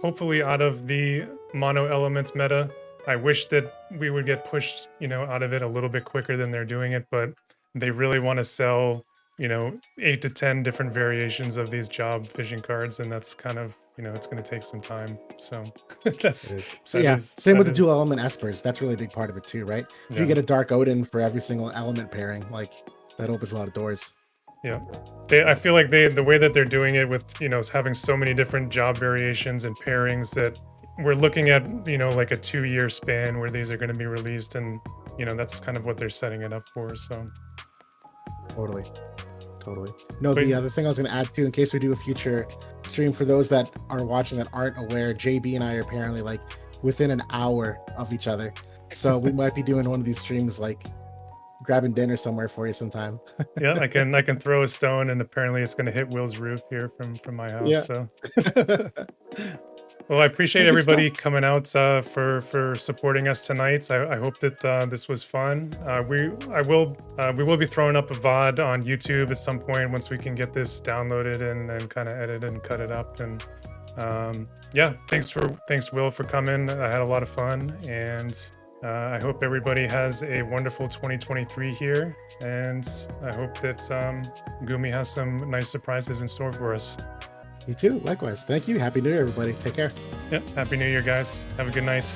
hopefully out of the mono elements meta. I wish that we would get pushed out of it a little bit quicker than they're doing it, but they really want to sell 8 to 10 different variations of these job vision cards, and that's kind of it's going to take some time. So same with the dual element espers. That's really a big part of it too, right? If you get a Dark Odin for every single element pairing, like that opens a lot of doors. Yeah. I feel like the way that they're doing it with, you know, having so many different job variations and pairings, that we're looking at, you know, like a 2-year span where these are going to be released, and you know, that's kind of what they're setting it up for. So Totally. No, but the other thing I was going to add too, in case we do a future stream, for those that are watching that aren't aware, JB and I are apparently like within an hour of each other. So we might be doing one of these streams, like grabbing dinner somewhere for you sometime. yeah, I can throw a stone, and apparently it's going to hit Will's roof here from my house. Yeah. So well, I appreciate Good stuff. everybody coming out for supporting us tonight. I hope that this was fun. We will be throwing up a VOD on YouTube at some point once we can get this downloaded and kind of edit and cut it up. And yeah, thanks Will for coming. I had a lot of fun, and I hope everybody has a wonderful 2023 here. And I hope that Gumi has some nice surprises in store for us. You too. Likewise. Thank you. Happy New Year, everybody. Take care. Yep. Happy New Year, guys. Have a good night.